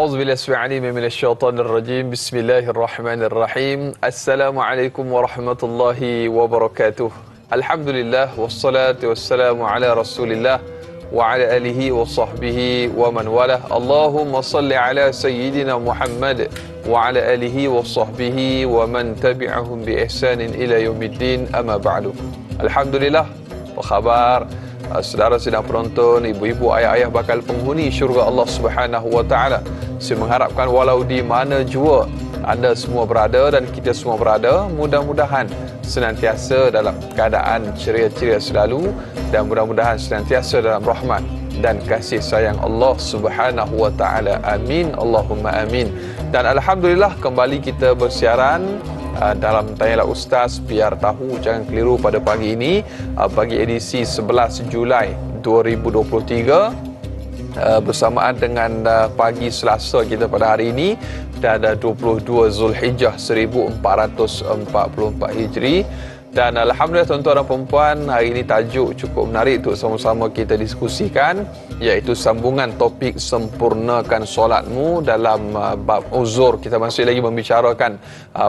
أعوذ بالله السميع العليم من الشيطان الرجيم. بسم الله الرحمن الرحيم. السلام عليكم ورحمة الله وبركاته. الحمد لله والصلاة والسلام على رسول الله وعلى آله وصحبه ومن والاه. اللهم صل على سيدنا محمد وعلى آله وصحبه ومن تبعهم بإحسان إلى يوم الدين. أما بعد. Alhamdulillah, apa khabar saudara sedang penonton, ibu-ibu, ayah-ayah bakal penghuni syurga Allah Subhanahu wa taala. Saya mengharapkan walau di mana jua anda semua berada dan kita semua berada, mudah-mudahan senantiasa dalam keadaan ceria-ceria selalu dan mudah-mudahan senantiasa dalam rahmat dan kasih sayang Allah Subhanahu wa taala. Amin, Allahumma amin. Dan alhamdulillah kembali kita bersiaran dalam Tanyalah Ustaz, biar tahu jangan keliru pada pagi ini, bagi edisi 11 Julai 2023, bersamaan dengan pagi Selasa kita pada hari ini, dan 22 Zulhijjah 1444 Hijri. Dan alhamdulillah tuan-tuan dan puan-puan, hari ini tajuk cukup menarik untuk sama-sama kita diskusikan, iaitu sambungan topik sempurnakan solatmu dalam bab uzur. Kita masih lagi membicarakan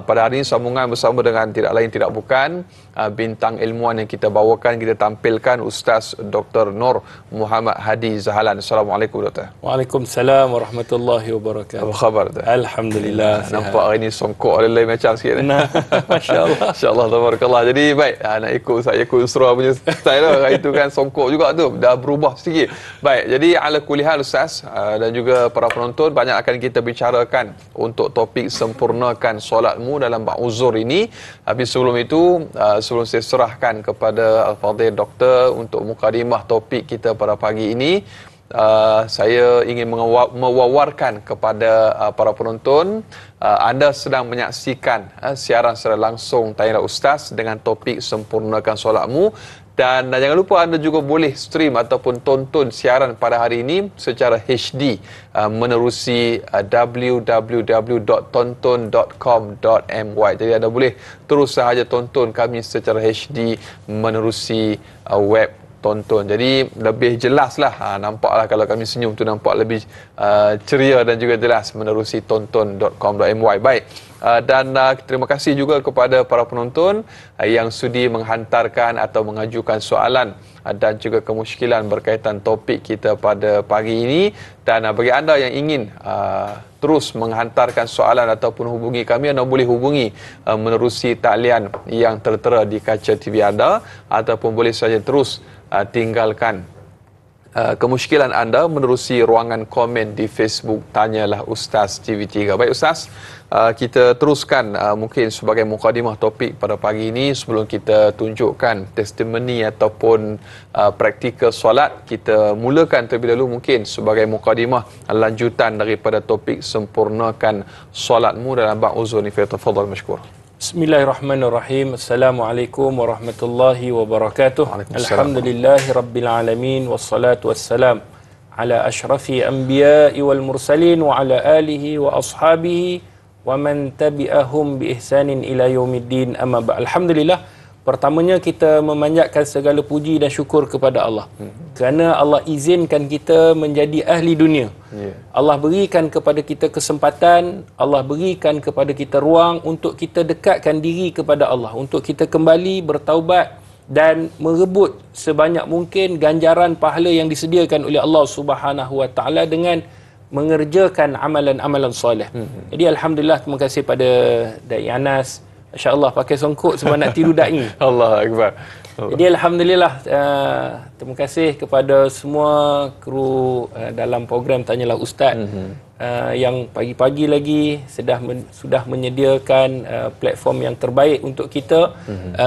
pada hari ini sambungan bersama dengan tidak lain tidak bukan bintang ilmuwan yang kita bawakan, kita tampilkan, Ustaz Dr. Nur Muhammad Hadi Zahalan. Assalamualaikum Doktor. Waalaikumsalam warahmatullahi wabarakatuh. Apa khabar Doktor? Alhamdulillah. Nampak hari ini songkok lain macam sikit. Nah, masya-Allah. Masya-Allah, tabarakallah. Jadi baik, nak ikut saya Usra punya style lah. Hari itu kan songkok juga tu, dah berubah sedikit. Baik, jadi ala kulihal Ustaz dan juga para penonton, banyak akan kita bicarakan untuk topik sempurnakan solatmu dalam bab uzur ini. Tapi sebelum itu, sebelum saya serahkan kepada Al-Fadhil Doktor untuk mukadimah topik kita pada pagi ini, saya ingin mewawarkan kepada para penonton, anda sedang menyaksikan siaran secara langsung Tanyalah Ustaz dengan topik sempurnakan solatmu. Dan jangan lupa anda juga boleh stream ataupun tonton siaran pada hari ini secara HD menerusi www.tonton.com.my. Jadi anda boleh terus sahaja tonton kami secara HD menerusi web tonton. Jadi lebih jelas lah, nampaklah kalau kami senyum tu nampak lebih ceria dan juga jelas menerusi tonton.com.my. Baik, dan terima kasih juga kepada para penonton yang sudi menghantarkan atau mengajukan soalan dan juga kemusykilan berkaitan topik kita pada pagi ini. Dan bagi anda yang ingin terus menghantarkan soalan ataupun hubungi kami, anda boleh hubungi menerusi talian yang tertera di kaca TV anda, ataupun boleh saja terus tinggalkan kemusykilan anda menerusi ruangan komen di Facebook Tanyalah Ustaz TV3. Baik Ustaz, kita teruskan mungkin sebagai mukadimah topik pada pagi ini. Sebelum kita tunjukkan testimoni ataupun praktikal solat, kita mulakan terlebih dahulu mungkin sebagai mukadimah lanjutan daripada topik sempurnakan solatmu dalam bab uzur ni. Tafadhal mashkur. Bismillahirrahmanirrahim. Assalamualaikum warahmatullahi wabarakatuh. Alhamdulillahi rabbil alamin, wassalatu wassalam ala asyrafil anbiya'i wal mursalin wa ala alihi wa ashabihi wa man tabi'ahum bi ihsanin ila yaumiddin. Amma ba'd. Alhamdulillah, pertamanya kita memanjatkan segala puji dan syukur kepada Allah kerana Allah izinkan kita menjadi ahli dunia. Allah berikan kepada kita kesempatan, Allah berikan kepada kita ruang untuk kita dekatkan diri kepada Allah, untuk kita kembali bertaubat dan merebut sebanyak mungkin ganjaran pahala yang disediakan oleh Allah Subhanahu wa taala dengan mengerjakan amalan-amalan soleh. Jadi alhamdulillah, terima kasih pada Dai Anas, masya-Allah pakai songkok sebab nak tiru dai. Allah Akbar. Jadi alhamdulillah, terima kasih kepada semua kru dalam program Tanyalah Ustaz yang pagi-pagi lagi sudah menyediakan platform yang terbaik untuk kita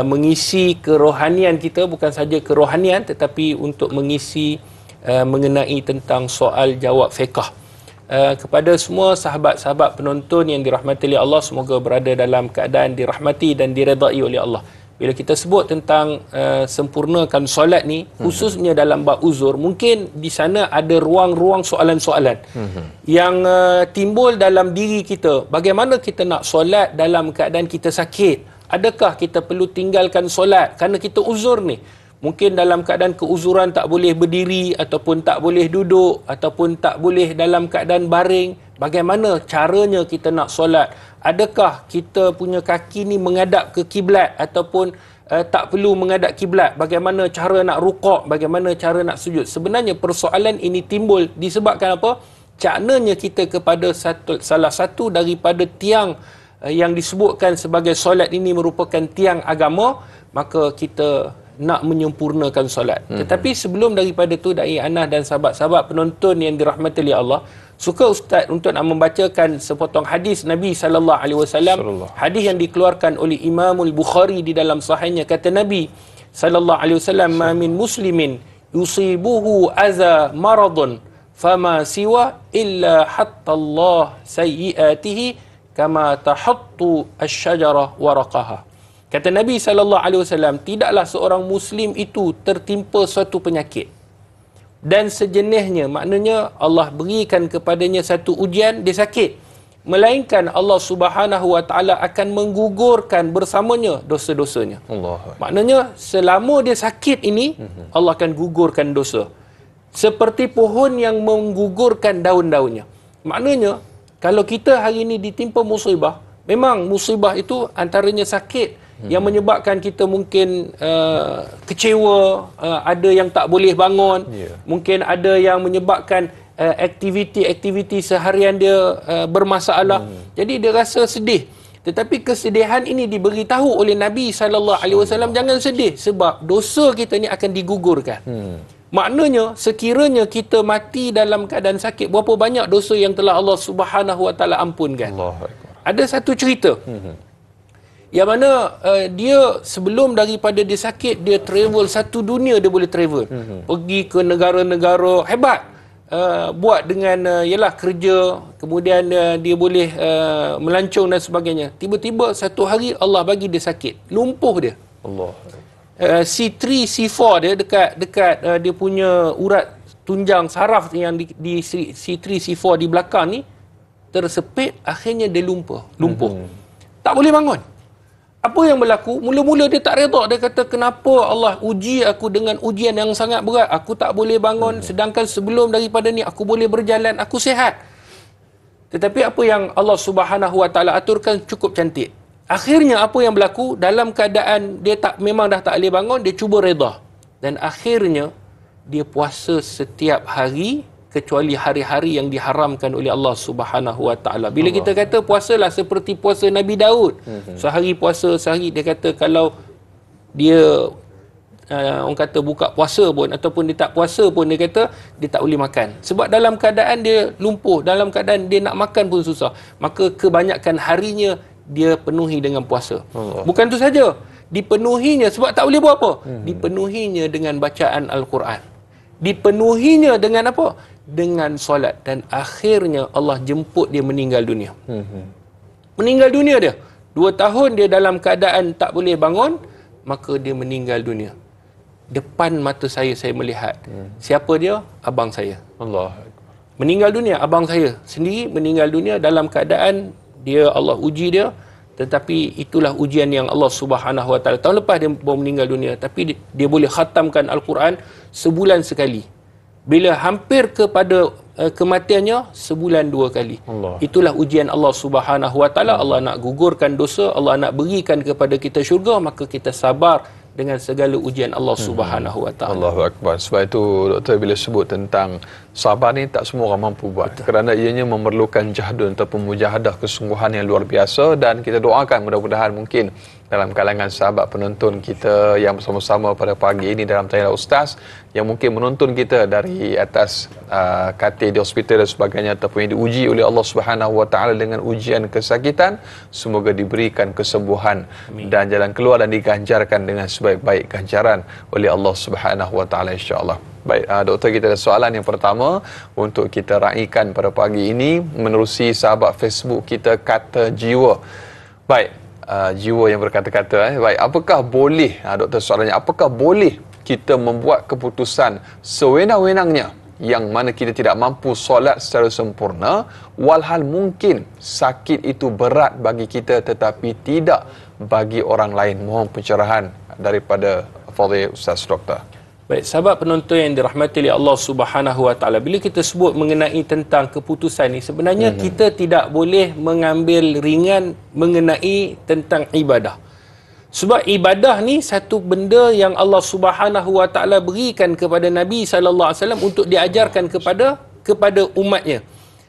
mengisi kerohanian kita, bukan saja kerohanian tetapi untuk mengisi mengenai tentang soal jawab fiqh. Kepada semua sahabat-sahabat penonton yang dirahmati oleh Allah, semoga berada dalam keadaan dirahmati dan diredai oleh Allah. Bila kita sebut tentang sempurnakan solat ni, khususnya dalam bab uzur, mungkin di sana ada ruang-ruang soalan-soalan yang timbul dalam diri kita. Bagaimana kita nak solat dalam keadaan kita sakit? Adakah kita perlu tinggalkan solat kerana kita uzur ni? Mungkin dalam keadaan keuzuran tak boleh berdiri, ataupun tak boleh duduk, ataupun tak boleh dalam keadaan baring. Bagaimana caranya kita nak solat? Adakah kita punya kaki ni menghadap ke kiblat ataupun tak perlu menghadap kiblat? Bagaimana cara nak rukuk? Bagaimana cara nak sujud? Sebenarnya persoalan ini timbul disebabkan apa? Caknanya kita kepada salah satu daripada tiang yang disebutkan sebagai solat ini merupakan tiang agama, maka kita nak menyempurnakan solat. Tetapi sebelum daripada tu, Dai Anas dan sahabat-sahabat penonton yang dirahmati oleh Allah, suka Ustaz untuk nak membacakan sepotong hadis Nabi SAW, hadis yang dikeluarkan oleh Imamul Bukhari di dalam sahihnya. Kata Nabi SAW, "Ma min muslimin yusibuhu aza maradun fama siwa illa hatta Allah sayyiatihi kama tahattu asy-syajarah waraqaha." Kata Nabi SAW, tidaklah seorang Muslim itu tertimpa suatu penyakit dan sejenisnya, maknanya Allah berikan kepadanya satu ujian, dia sakit, melainkan Allah Subhanahu Wa Taala akan menggugurkan bersamanya dosa-dosanya. Maknanya selama dia sakit ini, Allah akan gugurkan dosa. Seperti pohon yang menggugurkan daun-daunnya. Maknanya, kalau kita hari ini ditimpa musibah, memang musibah itu antaranya sakit, yang menyebabkan kita mungkin kecewa, ada yang tak boleh bangun, mungkin ada yang menyebabkan aktiviti-aktiviti seharian dia bermasalah. Jadi dia rasa sedih. Tetapi kesedihan ini diberitahu oleh Nabi SAW, jangan sedih sebab dosa kita ni akan digugurkan. Maknanya sekiranya kita mati dalam keadaan sakit, berapa banyak dosa yang telah Allah Subhanahu Wa Taala ampunkan. Ada satu cerita yang mana dia sebelum daripada dia sakit, dia travel satu dunia, dia boleh travel. Pergi ke negara-negara hebat, buat dengan ialah kerja, kemudian dia boleh melancong dan sebagainya. Tiba-tiba satu hari Allah bagi dia sakit, lumpuh dia. C3 C4 dia dekat dia punya urat tunjang saraf yang di C3 C4 di belakang ni tersepit, akhirnya dia lumpuh. Tak boleh bangun. Apa yang berlaku? Mula-mula dia tak redha. Dia kata, kenapa Allah uji aku dengan ujian yang sangat berat? Aku tak boleh bangun, sedangkan sebelum daripada ni aku boleh berjalan, aku sihat. Tetapi apa yang Allah Subhanahu Wa Taala aturkan cukup cantik. Akhirnya apa yang berlaku? Dalam keadaan dia memang dah tak boleh bangun, dia cuba redha. Dan akhirnya dia puasa setiap hari kecuali hari-hari yang diharamkan oleh Allah Subhanahu Wa Taala. Bila kita kata puasalah seperti puasa Nabi Daud, sehari puasa sehari, dia kata kalau dia orang kata buka puasa pun ataupun dia tak puasa pun, dia kata dia tak boleh makan. Sebab dalam keadaan dia lumpuh, dalam keadaan dia nak makan pun susah. Maka kebanyakan harinya dia penuhi dengan puasa. Bukan tu saja, dipenuhinya sebab tak boleh buat apa? Dipenuhinya dengan bacaan Al-Quran. Dipenuhinya dengan apa? Dengan solat. Dan akhirnya Allah jemput dia meninggal dunia. Meninggal dunia dia. 2 tahun dia dalam keadaan tak boleh bangun, maka dia meninggal dunia. Depan mata saya melihat. Siapa dia? Abang saya. Meninggal dunia. Abang saya sendiri meninggal dunia dalam keadaan dia, Allah uji dia. Tetapi itulah ujian yang Allah Subhanahu Wa Taala. Tahun lepas dia baru meninggal dunia, tapi dia boleh khatamkan Al-Quran sebulan sekali. Bila hampir kepada kematiannya, sebulan 2 kali. Itulah ujian Allah Subhanahu Wa Taala. Allah nak gugurkan dosa, Allah nak berikan kepada kita syurga, maka kita sabar dengan segala ujian Allah Subhanahu Wa Taala. Allahu Akbar. Sebab itu doktor bila sebut tentang sabar ni, tak semua orang mampu buat. Kerana ianya memerlukan jahdun ataupun mujahadah, kesungguhan yang luar biasa. Dan kita doakan mudah-mudahan mungkin dalam kalangan sahabat penonton kita yang bersama-sama pada pagi ini dalam Tanya Ustaz, yang mungkin menonton kita dari atas katil di hospital dan sebagainya, ataupun yang diuji oleh Allah Subhanahu Wa Taala dengan ujian kesakitan, semoga diberikan kesembuhan dan jalan keluar dan diganjarkan dengan sebaik-baik ganjaran oleh Allah Subhanahu Wa Taala, insya-Allah. Baik, doktor, kita ada soalan yang pertama untuk kita raikan pada pagi ini menerusi sahabat Facebook kita, Kata Jiwa. Baik, jiwa yang berkata-kata. Baik, apakah boleh, doktor, soalannya, apakah boleh kita membuat keputusan sewenang-wenangnya yang mana kita tidak mampu solat secara sempurna, walhal mungkin sakit itu berat bagi kita tetapi tidak bagi orang lain? Mohon pencerahan daripada Fadhil Ustaz Doktor. Baik, sahabat penonton yang dirahmati oleh Allah Subhanahu Wa Taala, bila kita sebut mengenai tentang keputusan ni, sebenarnya kita tidak boleh mengambil ringan mengenai tentang ibadah. Sebab ibadah ni satu benda yang Allah Subhanahu Wa Taala berikan kepada Nabi sallallahu alaihi wasallam untuk diajarkan kepada umatnya.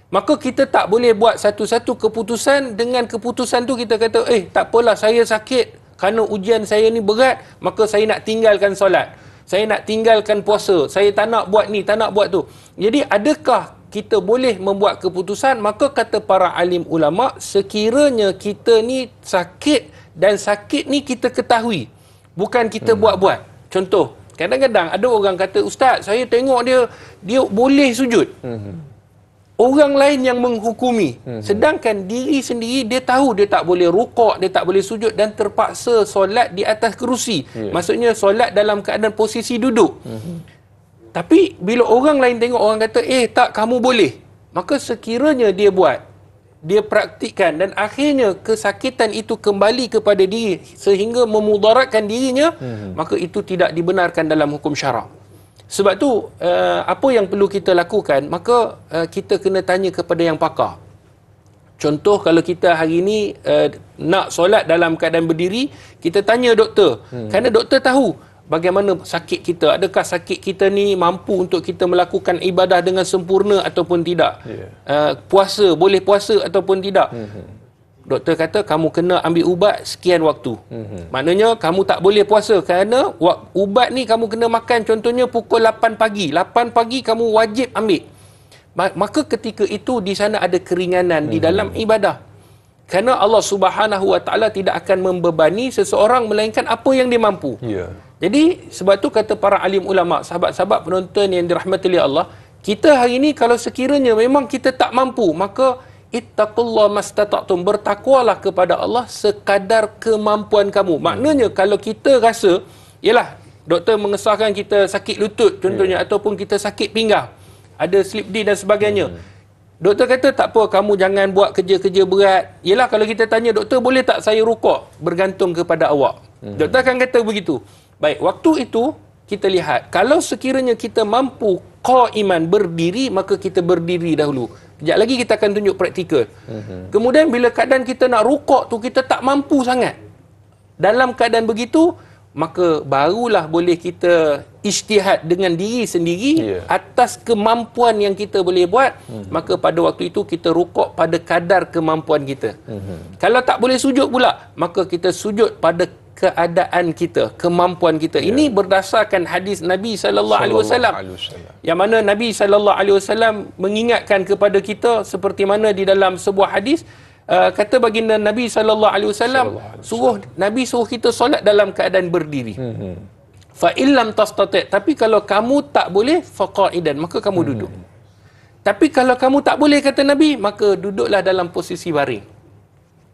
Maka kita tak boleh buat satu-satu keputusan, dengan keputusan tu kita kata, tak apalah, saya sakit kerana ujian saya ni berat, maka saya nak tinggalkan solat, saya nak tinggalkan puasa, saya tak nak buat ni, tak nak buat tu. Jadi adakah kita boleh membuat keputusan? Maka kata para alim ulama, sekiranya kita ni sakit, dan sakit ni kita ketahui, bukan kita buat-buat. Contoh, kadang-kadang ada orang kata, Ustaz, saya tengok dia boleh sujud. Orang lain yang menghukumi, sedangkan diri sendiri dia tahu dia tak boleh rukuk, dia tak boleh sujud, dan terpaksa solat di atas kerusi. Maksudnya solat dalam keadaan posisi duduk. Tapi bila orang lain tengok, orang kata, tak, kamu boleh, maka sekiranya dia buat, dia praktikkan, dan akhirnya kesakitan itu kembali kepada diri sehingga memudaratkan dirinya, maka itu tidak dibenarkan dalam hukum syarak. Sebab tu apa yang perlu kita lakukan, maka kita kena tanya kepada yang pakar. Contoh, kalau kita hari ini nak solat dalam keadaan berdiri, kita tanya doktor, kerana doktor tahu bagaimana sakit kita, adakah sakit kita ni mampu untuk kita melakukan ibadah dengan sempurna ataupun tidak. Puasa, boleh puasa ataupun tidak. Doktor kata kamu kena ambil ubat sekian waktu. Maknanya kamu tak boleh puasa kerana ubat ni kamu kena makan contohnya pukul 8 pagi. 8 pagi kamu wajib ambil. Maka ketika itu di sana ada keringanan di dalam ibadah. Kerana Allah Subhanahu Wa Taala tidak akan membebani seseorang melainkan apa yang dia mampu. Jadi sebab tu kata para alim ulama, sahabat-sahabat penonton yang dirahmati oleh Allah, kita hari ini kalau sekiranya memang kita tak mampu, maka ittaqullah mastata'tum, bertakwalah kepada Allah sekadar kemampuan kamu. Maknanya kalau kita rasa, yalah, doktor mengesahkan kita sakit lutut contohnya, ataupun kita sakit pinggang, ada slip disc dan sebagainya. Doktor kata tak apa, kamu jangan buat kerja-kerja berat. Yalah, kalau kita tanya doktor, boleh tak saya rukuk? Bergantung kepada awak. Doktor akan kata begitu. Baik, waktu itu kita lihat, kalau sekiranya kita mampu qaiman, berdiri, maka kita berdiri dahulu. Sekejap lagi kita akan tunjuk praktikal. Kemudian bila keadaan kita nak rukuk tu, kita tak mampu sangat. Dalam keadaan begitu, maka barulah boleh kita ijtihad dengan diri sendiri atas kemampuan yang kita boleh buat. Maka pada waktu itu kita rukuk pada kadar kemampuan kita. Kalau tak boleh sujud pula, maka kita sujud pada keadaan kita, kemampuan kita. Ini berdasarkan hadis Nabi sallallahu alaihi wasallam. Yang mana Nabi sallallahu alaihi wasallam mengingatkan kepada kita seperti mana di dalam sebuah hadis, kata baginda Nabi sallallahu alaihi wasallam, Nabi suruh kita solat dalam keadaan berdiri. Fa illam tastati', tapi kalau kamu tak boleh, faqaidan, maka kamu duduk. Tapi kalau kamu tak boleh, kata Nabi, maka duduklah dalam posisi baring.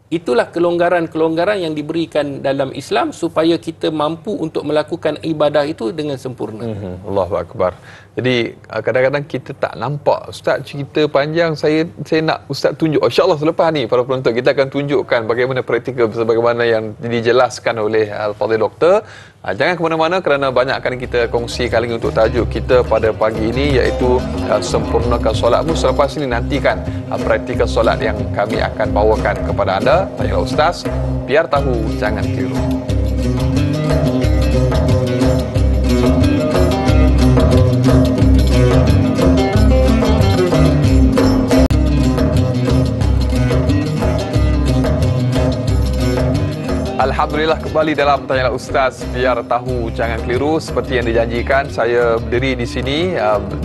Itulah kelonggaran-kelonggaran yang diberikan dalam Islam supaya kita mampu untuk melakukan ibadah itu dengan sempurna. Allahu Akbar. Jadi kadang-kadang kita tak nampak. Ustaz cerita panjang, saya nak Ustaz tunjuk. InsyaAllah selepas ni para penonton kita akan tunjukkan bagaimana praktikal sebagaimana yang dijelaskan oleh Al-Fadhil Doktor. Jangan ke mana-mana kerana banyak akan kita kongsikan lagi untuk tajuk kita pada pagi ini, iaitu sempurnakan solatmu. Selepas ini nantikan praktikal solat yang kami akan bawakan kepada anda. Tanyalah Ustaz, biar tahu jangan keliru. Alhamdulillah, kembali dalam Tanyalah Ustaz, biar tahu jangan keliru. Seperti yang dijanjikan, saya berdiri di sini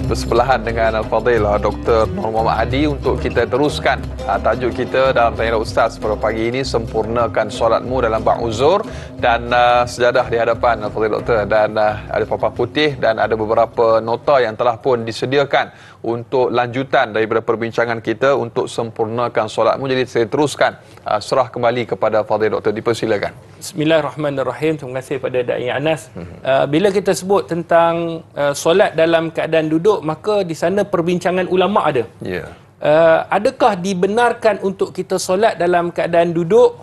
bersebelahan dengan Al-Fadhil Dr. Nur Muhammad Hadi untuk kita teruskan tajuk kita dalam Tanyalah Ustaz pada pagi ini, sempurnakan solatmu dalam bab uzur. Dan sejadah di hadapan Al-Fadhil Doktor, dan ada papan putih dan ada beberapa nota yang telah pun disediakan untuk lanjutan daripada perbincangan kita untuk sempurnakan solatmu. Jadi saya teruskan, serah kembali kepada Fadhil Doktor, dipersilakan. Bismillahirrahmanirrahim. Terima kasih pada Da'i Anas. Bila kita sebut tentang solat dalam keadaan duduk, maka di sana perbincangan ulama ada. Adakah dibenarkan untuk kita solat dalam keadaan duduk?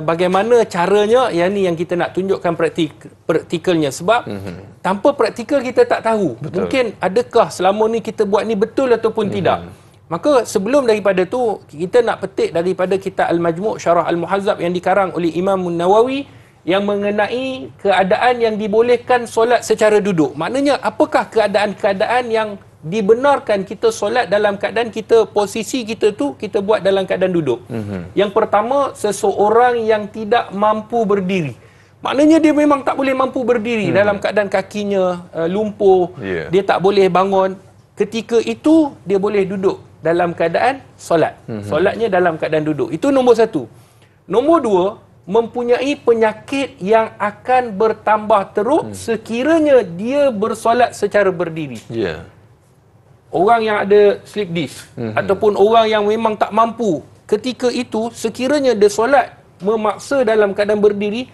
bagaimana caranya, yang ni yang kita nak tunjukkan praktikalnya. Sebab tanpa praktikal kita tak tahu. Betul. Mungkin adakah selama ni kita buat ni betul ataupun tidak. Maka sebelum daripada tu, kita nak petik daripada kitab Al-Majmu' Syarah Al-Muhazzab yang dikarang oleh Imam Nawawi, yang mengenai keadaan yang dibolehkan solat secara duduk. Maknanya apakah keadaan-keadaan yang dibenarkan kita solat dalam keadaan kita, posisi kita tu kita buat dalam keadaan duduk. Yang pertama, seseorang yang tidak mampu berdiri. Maknanya dia memang tak boleh mampu berdiri dalam keadaan kakinya lumpuh, dia tak boleh bangun. Ketika itu dia boleh duduk dalam keadaan solat. Solatnya dalam keadaan duduk. Itu nombor satu. Nombor dua, mempunyai penyakit yang akan bertambah teruk sekiranya dia bersolat secara berdiri. Orang yang ada sleep disc ataupun orang yang memang tak mampu, ketika itu sekiranya dia solat memaksa dalam keadaan berdiri,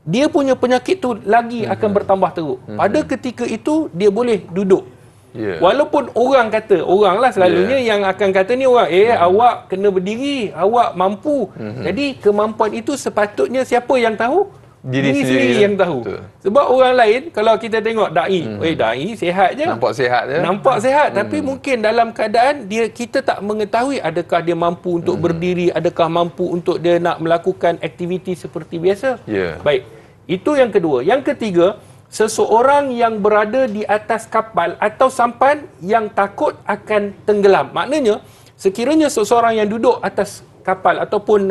dia punya penyakit tu lagi akan bertambah teruk. Pada ketika itu dia boleh duduk. Walaupun orang kata, orang lah selalunya yang akan kata ni orang, awak kena berdiri, awak mampu. Jadi kemampuan itu sepatutnya siapa yang tahu? Diri sendiri yang tahu. Betul. Sebab orang lain, kalau kita tengok da'i, da'i sihat je. Nampak sihat je. Nampak sihat, tapi mungkin dalam keadaan kita tak mengetahui adakah dia mampu untuk berdiri, adakah mampu untuk dia nak melakukan aktiviti seperti biasa. Baik, itu yang kedua. Yang ketiga, seseorang yang berada di atas kapal atau sampan yang takut akan tenggelam. Maknanya, sekiranya seseorang yang duduk atas kapal ataupun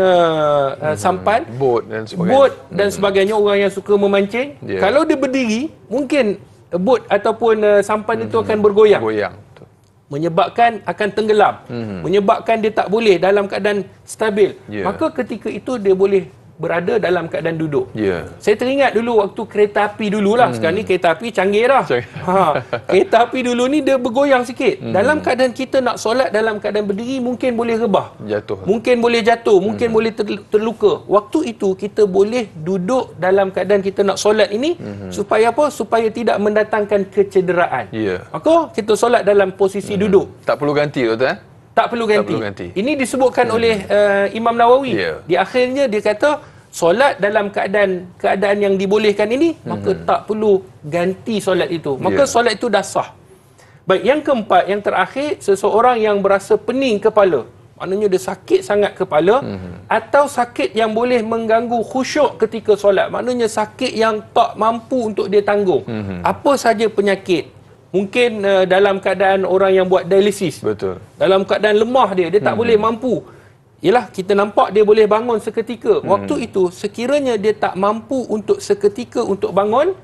sampan, bot dan sebagainya, orang yang suka memancing, kalau dia berdiri, mungkin bot ataupun sampan itu akan bergoyang. Menyebabkan akan tenggelam, menyebabkan dia tak boleh dalam keadaan stabil. Maka ketika itu dia boleh berada dalam keadaan duduk. Saya teringat dulu waktu kereta api dululah. Sekarang ni kereta api canggih dah. Kereta api dulu ni dia bergoyang sikit. Dalam keadaan kita nak solat dalam keadaan berdiri, mungkin boleh rebah. Mungkin boleh jatuh, mungkin boleh terluka. Waktu itu kita boleh duduk dalam keadaan kita nak solat ini supaya apa? Supaya tidak mendatangkan kecederaan. Maka kita solat dalam posisi duduk. Tak perlu ganti, betul? Tak perlu ganti. Ini disebutkan oleh Imam Nawawi. Di akhirnya dia kata, solat dalam keadaan yang dibolehkan ini, maka tak perlu ganti solat itu. Maka solat itu dah sah. Baik, yang keempat, yang terakhir, seseorang yang berasa pening kepala. Maknanya dia sakit sangat kepala, atau sakit yang boleh mengganggu khusyuk ketika solat. Maknanya sakit yang tak mampu untuk dia tanggung. Apa saja penyakit. Mungkin dalam keadaan orang yang buat dialisis. Betul. Dalam keadaan lemah dia tak boleh mampu. Yalah, kita nampak dia boleh bangun seketika. Waktu itu, sekiranya dia tak mampu untuk seketika untuk bangun,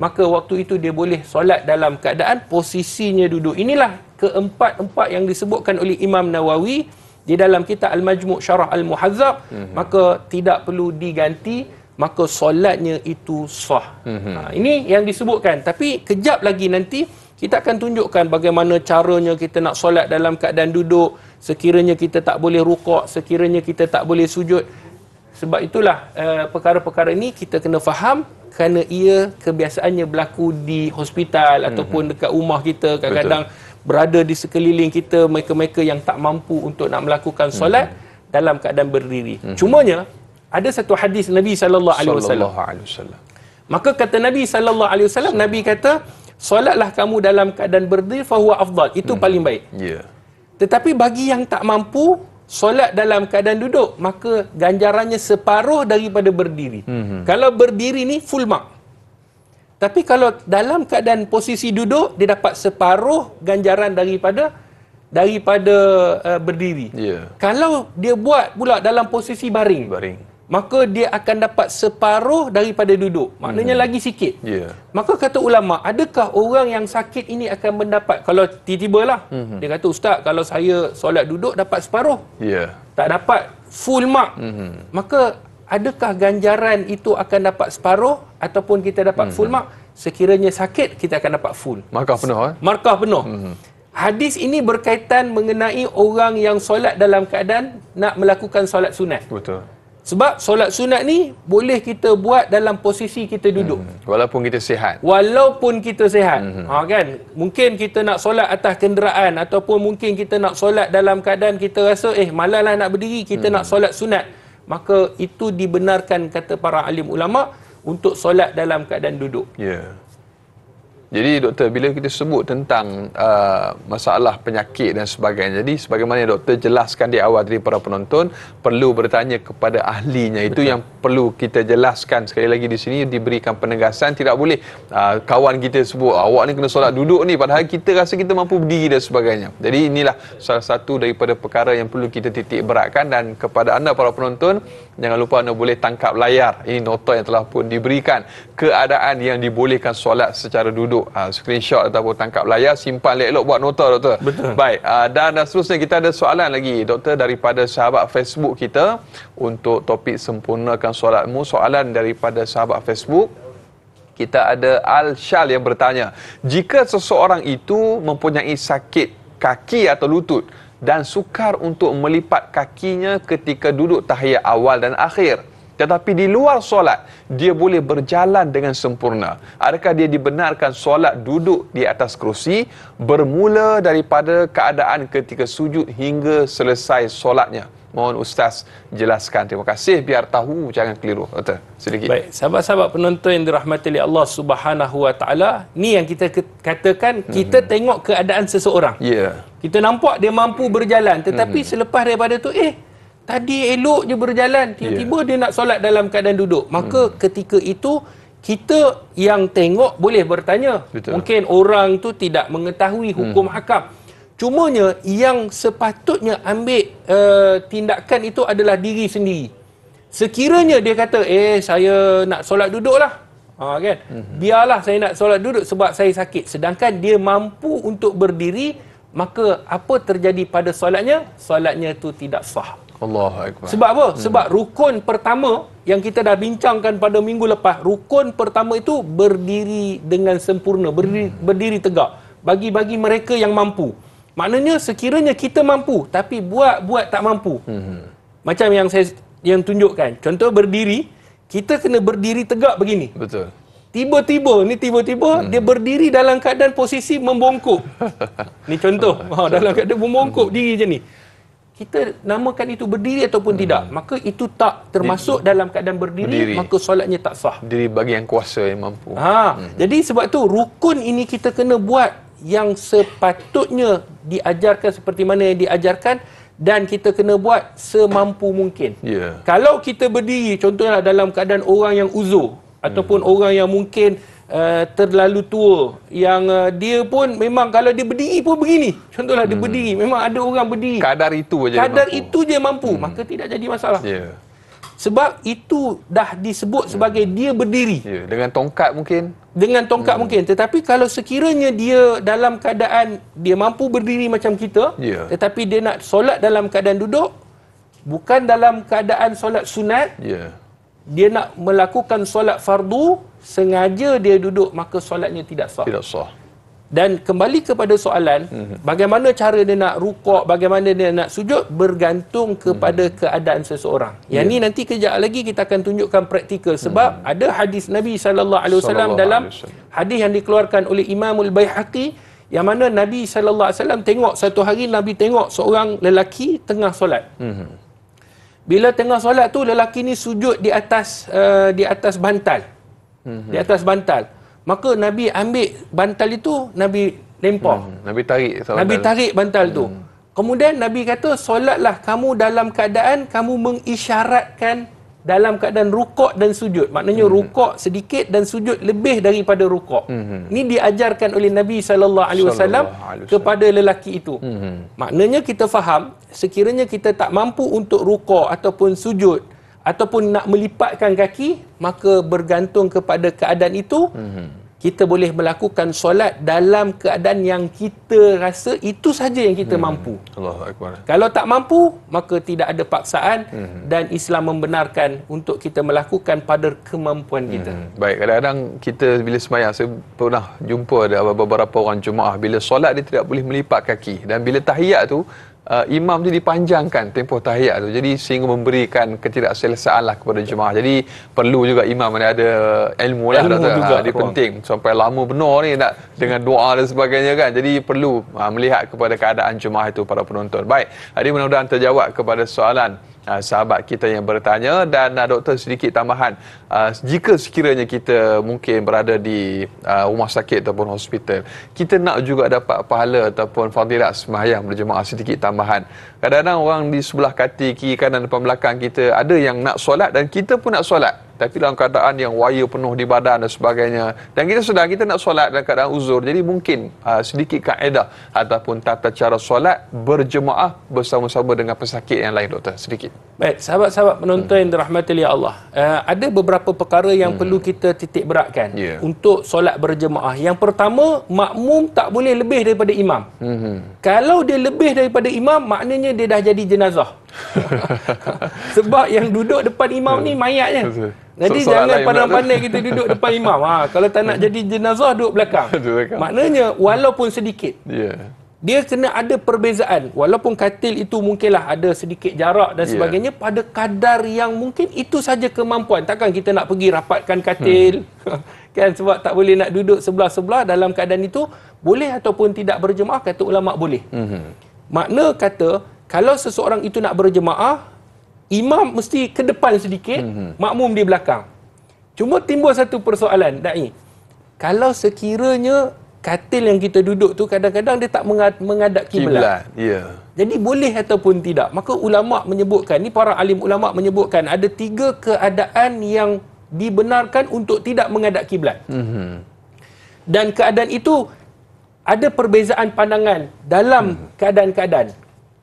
maka waktu itu dia boleh solat dalam keadaan posisinya duduk. Inilah keempat-empat yang disebutkan oleh Imam Nawawi di dalam kitab Al-Majmu' Syarah Al-Muhazzab. Maka tidak perlu diganti, maka solatnya itu sah. Ini yang disebutkan. Tapi kejap lagi nanti kita akan tunjukkan bagaimana caranya kita nak solat dalam keadaan duduk, sekiranya kita tak boleh rukuk, sekiranya kita tak boleh sujud. Sebab itulah perkara-perkara ini kita kena faham, kerana ia kebiasaannya berlaku di hospital ataupun dekat rumah kita. Kadang-kadang berada di sekeliling kita mereka-mereka yang tak mampu untuk nak melakukan solat dalam keadaan berdiri. Cumanya ada satu hadis Nabi sallallahu alaihi wasallam. Maka kata Nabi sallallahu alaihi wasallam, Nabi kata, solatlah kamu dalam keadaan berdiri, fahuwa afdal. Itu paling baik. Tetapi bagi yang tak mampu solat dalam keadaan duduk, maka ganjarannya separuh daripada berdiri. Kalau berdiri ni full mark. Tapi kalau dalam keadaan posisi duduk, dia dapat separuh ganjaran daripada berdiri. Kalau dia buat pula dalam posisi baring, maka dia akan dapat separuh daripada duduk. Maknanya lagi sikit. Maka kata ulama, adakah orang yang sakit ini akan mendapat, kalau tiba-tiba lah, dia kata, Ustaz, kalau saya solat duduk dapat separuh, tak dapat full mark, maka adakah ganjaran itu akan dapat separuh ataupun kita dapat full mark? Sekiranya sakit, kita akan dapat full. Markah penuh. Markah penuh. Hadis ini berkaitan mengenai orang yang solat dalam keadaan nak melakukan solat sunat. Betul. Sebab solat sunat ni boleh kita buat dalam posisi kita duduk. Walaupun kita sihat. Kan? Mungkin kita nak solat atas kenderaan, ataupun mungkin kita nak solat dalam keadaan kita rasa malas lah nak berdiri, kita nak solat sunat. maka itu dibenarkan kata para alim ulama untuk solat dalam keadaan duduk. Ya. Jadi doktor, bila kita sebut tentang masalah penyakit dan sebagainya, jadi sebagaimana yang doktor jelaskan di awal tadi, para penonton perlu bertanya kepada ahlinya. Itu yang perlu kita jelaskan sekali lagi di sini, diberikan penegasan. Tidak boleh kawan kita sebut awak ni kena solat duduk ni, padahal kita rasa kita mampu berdiri dan sebagainya. Jadi inilah salah satu daripada perkara yang perlu kita titik beratkan. Dan kepada anda para penonton, jangan lupa anda boleh tangkap layar, ini nota yang telah pun diberikan, keadaan yang dibolehkan solat secara duduk. Screenshot ataupun tangkap layar, simpan elok-elok, buat nota doktor. Betul. Baik, dan seterusnya kita ada soalan lagi doktor daripada sahabat Facebook kita untuk topik sempurnakan solatmu. Soalan daripada sahabat Facebook kita ada Al-Shal yang bertanya, jika seseorang itu mempunyai sakit kaki atau lutut dan sukar untuk melipat kakinya ketika duduk tahiyat awal dan akhir, tetapi di luar solat dia boleh berjalan dengan sempurna, adakah dia dibenarkan solat duduk di atas kerusi bermula daripada keadaan ketika sujud hingga selesai solatnya? Mohon Ustaz jelaskan. Terima kasih, biar tahu jangan keliru. Doktor, sedikit. Baik, sahabat-sahabat penonton yang dirahmati oleh Allah Subhanahu Wa Taala, ni yang kita katakan, kita tengok keadaan seseorang. Ya. Kita nampak dia mampu berjalan, tetapi selepas daripada tu tadi elok je berjalan, tiba-tiba dia nak solat dalam keadaan duduk. Maka ketika itu kita yang tengok boleh bertanya. Betul. Mungkin orang tu tidak mengetahui hukum hakam. Cumanya yang sepatutnya ambil tindakan itu adalah diri sendiri. Sekiranya dia kata, saya nak solat duduk lah, kan? Biarlah saya nak solat duduk sebab saya sakit. Sedangkan dia mampu untuk berdiri, maka apa terjadi pada solatnya? Solatnya itu tidak sah. Allahu Akbar. Sebab apa? Sebab rukun pertama yang kita dah bincangkan pada minggu lepas, rukun pertama itu berdiri dengan sempurna, berdiri tegak bagi mereka yang mampu. Maknanya sekiranya kita mampu tapi buat tak mampu. Macam yang saya tunjukkan, contoh berdiri, kita kena berdiri tegak begini. Betul. Tiba-tiba dia berdiri dalam keadaan posisi membongkok. Ni contoh, dalam keadaan membongkok diri je ni. Kita namakan itu berdiri ataupun tidak, maka itu tak termasuk dalam keadaan berdiri, maka solatnya tak sah. Diri bagi yang kuasa, yang mampu. Jadi sebab tu rukun ini kita kena buat yang sepatutnya diajarkan seperti mana yang diajarkan, dan kita kena buat semampu mungkin. Kalau kita berdiri, contohnya dalam keadaan orang yang uzur ataupun orang yang mungkin terlalu tua, yang dia pun memang kalau dia berdiri pun begini, contohlah dia berdiri, memang ada orang berdiri kadar itu je mampu, maka tidak jadi masalah. Sebab itu dah disebut sebagai dia berdiri dengan tongkat mungkin, tetapi kalau sekiranya dia dalam keadaan dia mampu berdiri macam kita, tetapi dia nak solat dalam keadaan duduk, bukan dalam keadaan solat sunat, dia nak melakukan solat fardu, sengaja dia duduk, maka solatnya tidak sah. Dan kembali kepada soalan, bagaimana cara dia nak rukuk, bagaimana dia nak sujud, bergantung kepada keadaan seseorang. Yang ni nanti kejap lagi kita akan tunjukkan praktikal, sebab ada hadis Nabi SAW dalam hadis yang dikeluarkan oleh Imam Al-Baihaqi, yang mana Nabi SAW tengok satu hari, Nabi tengok seorang lelaki tengah solat. Bila tengah solat tu, lelaki ni sujud di atas bantal. Di atas bantal. Maka Nabi ambil bantal itu, Nabi lempar. Nabi tarik bantal tu. Kemudian Nabi kata, solatlah kamu dalam keadaan kamu mengisyaratkan dalam keadaan rukuk dan sujud. Maknanya rukuk sedikit dan sujud lebih daripada rukuk. Ini diajarkan oleh Nabi SAW kepada lelaki itu. Maknanya kita faham, sekiranya kita tak mampu untuk rukuk ataupun sujud, ataupun nak melipatkan kaki, maka bergantung kepada keadaan itu, kita boleh melakukan solat dalam keadaan yang kita rasa itu saja yang kita mampu. Allahu Akbar. Kalau tak mampu, maka tidak ada paksaan, dan Islam membenarkan untuk kita melakukan pada kemampuan kita. Baik, kadang-kadang kita bila sembahyang, saya pernah jumpa ada beberapa orang jemaah, bila solat dia tidak boleh melipat kaki, dan bila tahiyat tu imam tu dipanjangkan tempoh tahiyat tu, jadi sehingga memberikan ketidakselesaan lah kepada jemaah. Jadi perlu juga imam ada ilmu lah, dia penting sampai lama benar ni nak dengan doa dan sebagainya kan. Jadi perlu melihat kepada keadaan jemaah itu, para penonton. Baik, jadi mudah-mudahan terjawab kepada soalan sahabat kita yang bertanya. Dan doktor, sedikit tambahan, jika sekiranya kita mungkin berada di rumah sakit ataupun hospital, kita nak juga dapat pahala ataupun fadilat sembahyang berjemaah, sedikit tambahan. Kadang-kadang orang di sebelah kaki, kiri, kanan, depan, belakang kita ada yang nak solat dan kita pun nak solat, tapi dalam keadaan yang waya penuh di badan dan sebagainya, dan kita sedar kita nak solat dalam keadaan uzur. Jadi mungkin sedikit kaedah ataupun tata cara solat berjemaah bersama-sama dengan pesakit yang lain, doktor, sedikit. Baik, sahabat-sahabat penonton yang dirahmati oleh Allah, ada beberapa perkara yang perlu kita titik beratkan untuk solat berjemaah. Yang pertama, makmum tak boleh lebih daripada imam. Kalau dia lebih daripada imam, maknanya dia dah jadi jenazah. Sebab yang duduk depan imam ni mayatnya. Jadi jangan pandai-pandai kita duduk depan imam. Kalau tak nak jadi jenazah, duduk belakang. Maknanya walaupun sedikit, dia kena ada perbezaan. Walaupun katil itu mungkinlah ada sedikit jarak dan sebagainya, pada kadar yang mungkin itu saja kemampuan. Takkan kita nak pergi rapatkan katil kan, sebab tak boleh nak duduk sebelah-sebelah. Dalam keadaan itu boleh ataupun tidak berjemaah, kata ulama boleh. Makna kata, kalau seseorang itu nak berjemaah, imam mesti ke depan sedikit, makmum di belakang. Cuma timbul satu persoalan, Da'i. Kalau sekiranya katil yang kita duduk tu kadang-kadang dia tak menghadap kiblat. Jadi boleh ataupun tidak? Maka ulama menyebutkan, ni para alim ulama menyebutkan ada 3 keadaan yang dibenarkan untuk tidak menghadap kiblat. Dan keadaan itu ada perbezaan pandangan dalam keadaan-keadaan.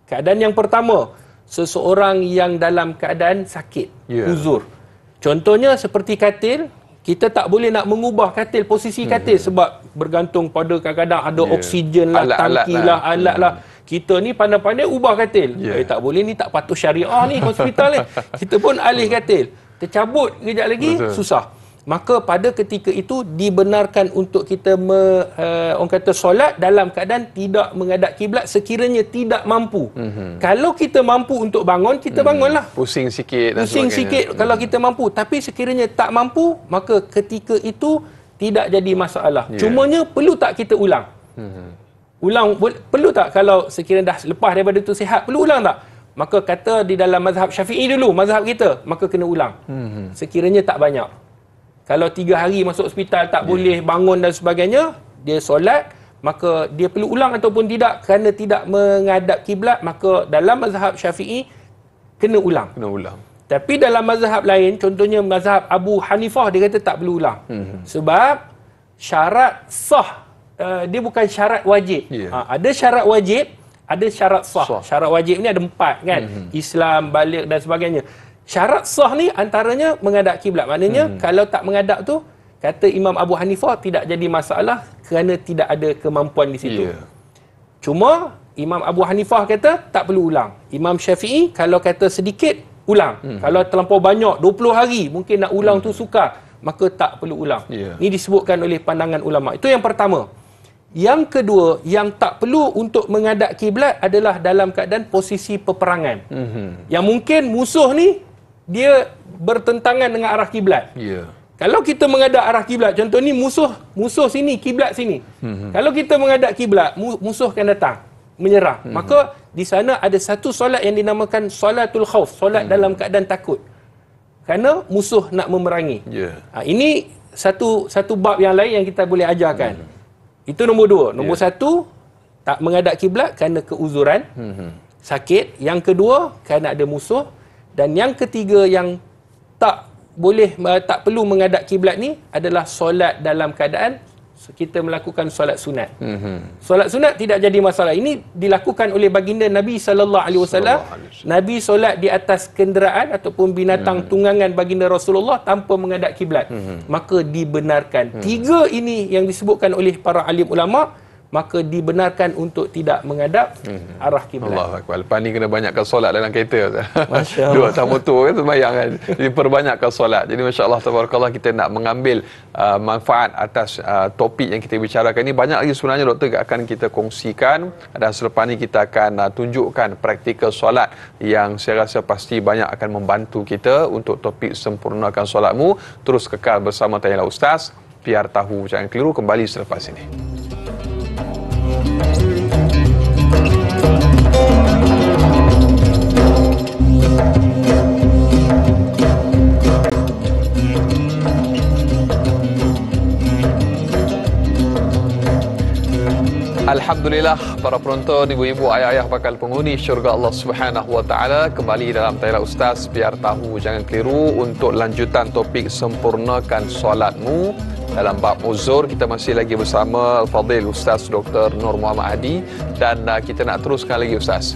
Keadaan yang pertama, seseorang yang dalam keadaan sakit, uzur. Contohnya seperti katil, kita tak boleh nak mengubah katil, posisi katil, sebab bergantung pada kadang-kadang ada oksigen lah, tangki lah, alat lah. Kita ni pandai-pandai ubah katil. Tak boleh, ni tak patuh syariah ni, hospital ni. Kita pun alih katil. Tercabut kejap lagi, susah. Maka pada ketika itu dibenarkan untuk kita orang kata solat dalam keadaan tidak menghadap kiblat sekiranya tidak mampu. Kalau kita mampu untuk bangun, kita bangunlah. Pusing sikit dan pusing sikit kalau kita mampu. Tapi sekiranya tak mampu, maka ketika itu tidak jadi masalah. Cumanya perlu tak kita ulang? Ulang perlu tak? Kalau sekiranya dah lepas daripada itu sihat, perlu ulang tak? Maka kata di dalam mazhab Syafi'i dulu, mazhab kita, maka kena ulang. Sekiranya tak banyak. Kalau 3 hari masuk hospital tak boleh bangun dan sebagainya, dia solat, maka dia perlu ulang ataupun tidak kerana tidak menghadap kiblat, maka dalam mazhab Syafi'i kena ulang. Tapi dalam mazhab lain, contohnya mazhab Abu Hanifah, dia kata tak perlu ulang. Sebab syarat sah, dia bukan syarat wajib. Ada syarat wajib, ada syarat sah. Syarat wajib ni ada 4 kan, Islam, balik dan sebagainya. Syarat sah ni antaranya menghadap kiblat. Maknanya kalau tak menghadap tu, kata Imam Abu Hanifah, tidak jadi masalah kerana tidak ada kemampuan di situ. Cuma Imam Abu Hanifah kata tak perlu ulang. Imam Syafi'i kalau kata sedikit, ulang. Kalau terlampau banyak, 20 hari mungkin nak ulang tu sukar, maka tak perlu ulang. Ini disebutkan oleh pandangan ulama. Itu yang pertama. Yang kedua, yang tak perlu untuk menghadap kiblat adalah dalam keadaan posisi peperangan. Yang mungkin musuh ni dia bertentangan dengan arah kiblat. Kalau kita menghadap arah kiblat, contoh ni musuh sini, kiblat sini. Kalau kita menghadap kiblat, musuh akan datang menyerang. Maka di sana ada satu solat yang dinamakan solatul khauf, solat dalam keadaan takut. Kerana musuh nak memerangi. Ini satu bab yang lain yang kita boleh ajarkan. Itu nombor 2. Nombor 1, tak menghadap kiblat kerana keuzuran, sakit. Yang kedua, kerana ada musuh. Dan yang ketiga yang tak perlu menghadap kiblat ni adalah solat dalam keadaan kita melakukan solat sunat. Solat sunat tidak jadi masalah. Ini dilakukan oleh baginda Nabi SAW. Nabi solat di atas kenderaan ataupun binatang tunggangan baginda Rasulullah tanpa menghadap kiblat. Maka dibenarkan. 3 ini yang disebutkan oleh para alim ulama, maka dibenarkan untuk tidak menghadap arah kiblat. Allahu Akbar. Lepas ni kena banyakkan solat dalam kereta. Masya-Allah. Dua atas motor kan sembahyang kan. Jadi perbanyakkan solat. Jadi masya-Allah tabarakallah, kita nak mengambil manfaat atas topik yang kita bicarakan ini. Banyak lagi sebenarnya doktor akan kita kongsikan, dan selepas ni kita akan tunjukkan praktikal solat yang saya rasa pasti banyak akan membantu kita untuk topik sempurnakan solatmu. Terus kekal bersama Tanyalah Ustaz. Biar tahu jangan keliru, kembali selepas ini. Alhamdulillah, para penonton, ibu-ibu, ayah-ayah bakal penghuni syurga Allah Subhanahu Wa Taala, kembali dalam Tayla Ustaz. Biar tahu jangan keliru untuk lanjutan topik sempurnakan solatmu dalam bab uzur. Kita masih lagi bersama Al-Fadhil Ustaz Dr. Nur Muhammad Hadi, dan kita nak teruskan lagi Ustaz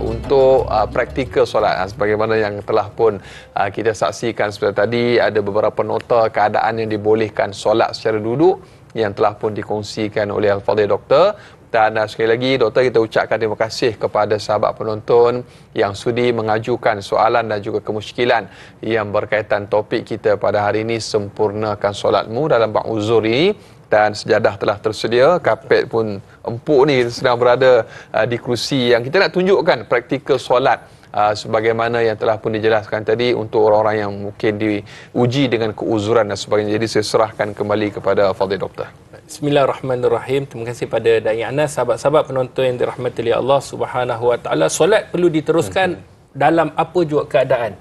untuk praktikal solat. Sebagaimana yang telah pun kita saksikan seperti tadi, ada beberapa nota keadaan yang dibolehkan solat secara duduk yang telah pun dikongsikan oleh Al-Fadhil Doktor. Dan sekali lagi Doktor, kita ucapkan terima kasih kepada sahabat penonton yang sudi mengajukan soalan dan juga kemusykilan yang berkaitan topik kita pada hari ini, sempurnakan solatmu dalam bab uzur ini. Dan sejadah telah tersedia, kapet pun empuk ni, sedang berada di kerusi yang kita nak tunjukkan praktikal solat sebagaimana yang telah pun dijelaskan tadi untuk orang-orang yang mungkin diuji dengan keuzuran dan sebagainya. Jadi saya serahkan kembali kepada Fadhil Doktor. Bismillahirrahmanirrahim. Terima kasih pada Da'i Anas. Sahabat-sahabat penonton yang dirahmati oleh Allah Subhanahu Wa Taala, solat perlu diteruskan dalam apa jua keadaan.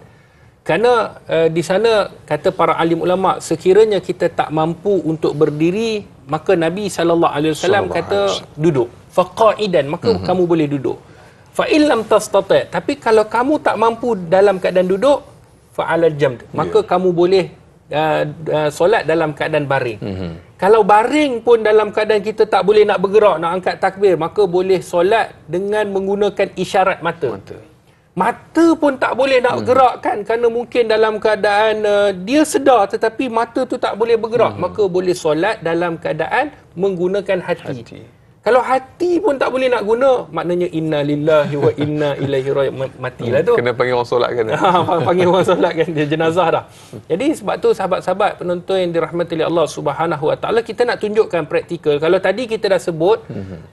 Kerana di sana kata para alim ulama, sekiranya kita tak mampu untuk berdiri, maka Nabi SAW kata duduk. Faqaidan, maka kamu boleh duduk. Fa in lam tastati', tapi kalau kamu tak mampu dalam keadaan duduk, fa 'alal jamd, maka kamu boleh solat dalam keadaan baring. Kalau baring pun dalam keadaan kita tak boleh nak bergerak, nak angkat takbir, maka boleh solat dengan menggunakan isyarat mata. Mata pun tak boleh nak gerakkan kerana mungkin dalam keadaan dia sedar tetapi mata tu tak boleh bergerak, maka boleh solat dalam keadaan menggunakan hati. Kalau hati pun tak boleh nak guna, maknanya inna lillahi wa inna ilaihi raji'un, matilah tu. Kena panggil orang solat kan? Panggil orang solat kan, dia jenazah dah. Jadi sebab tu sahabat-sahabat penonton yang dirahmati oleh Allah Subhanahu Wa Taala, kita nak tunjukkan praktikal. Kalau tadi kita dah sebut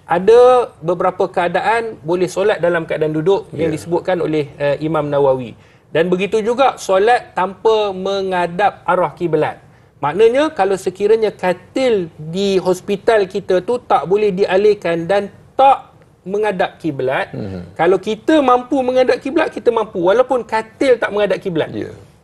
ada beberapa keadaan boleh solat dalam keadaan duduk yang disebutkan oleh Imam Nawawi. Dan begitu juga solat tanpa menghadap arah kiblat. Maknanya kalau sekiranya katil di hospital kita tu tak boleh dialihkan dan tak menghadap kiblat, kalau kita mampu menghadap kiblat, kita mampu walaupun katil tak menghadap kiblat.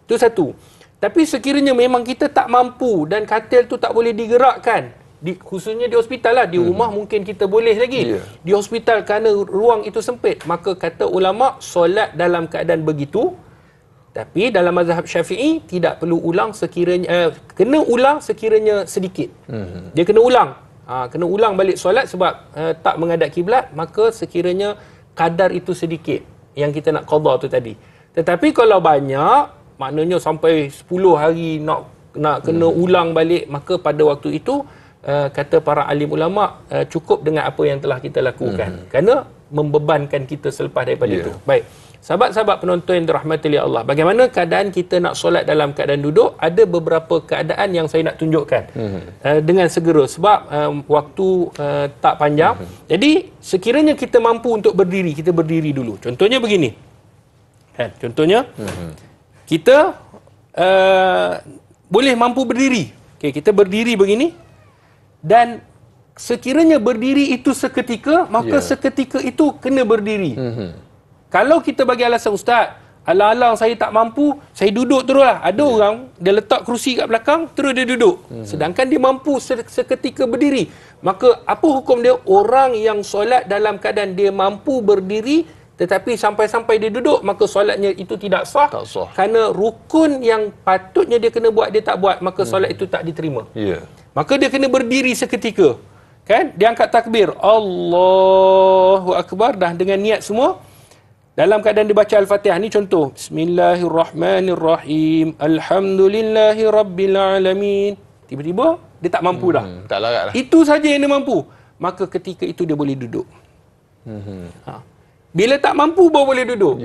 Itu satu. Tapi sekiranya memang kita tak mampu dan katil tu tak boleh digerakkan, khususnya di hospital lah, di rumah mungkin kita boleh lagi. Di hospital kerana ruang itu sempit, maka kata ulama solat dalam keadaan begitu. Tapi dalam mazhab Syafi'i tidak perlu ulang sekiranya kena ulang sekiranya sedikit. Dia kena ulang. Kena ulang balik solat sebab tak menghadap kiblat, maka sekiranya kadar itu sedikit yang kita nak qada tu tadi. Tetapi kalau banyak, maknanya sampai 10 hari nak kena ulang balik, maka pada waktu itu kata para alim ulama cukup dengan apa yang telah kita lakukan. Kerana membebankan kita selepas daripada itu. Baik. Sahabat-sahabat penonton yang dirahmati oleh Allah, bagaimana keadaan kita nak solat dalam keadaan duduk? Ada beberapa keadaan yang saya nak tunjukkan dengan segera sebab waktu tak panjang. Jadi sekiranya kita mampu untuk berdiri, kita berdiri dulu. Contohnya begini. Contohnya kita boleh mampu berdiri. Kita berdiri begini, dan sekiranya berdiri itu seketika, maka seketika itu kena berdiri. Kalau kita bagi alasan, Ustaz, alang-alang saya tak mampu, saya duduk teruslah. Ada orang, dia letak kerusi kat belakang, terus dia duduk. Sedangkan dia mampu seketika berdiri. Maka apa hukum dia? Orang yang solat dalam keadaan dia mampu berdiri, tetapi sampai-sampai dia duduk, maka solatnya itu tidak sah. Kerana rukun yang patutnya dia kena buat, dia tak buat, maka solat itu tak diterima. Maka dia kena berdiri seketika. Kan? Dia angkat takbir. Allahu Akbar. Dah dengan niat semua. Dalam keadaan dibaca Al-Fatihah, ni contoh. Bismillahirrahmanirrahim. Alhamdulillahi Rabbil Alamin. Tiba-tiba, dia tak mampu dah. Tak larat lah. Itu saja yang dia mampu. Maka ketika itu dia boleh duduk. Bila tak mampu, baru boleh duduk.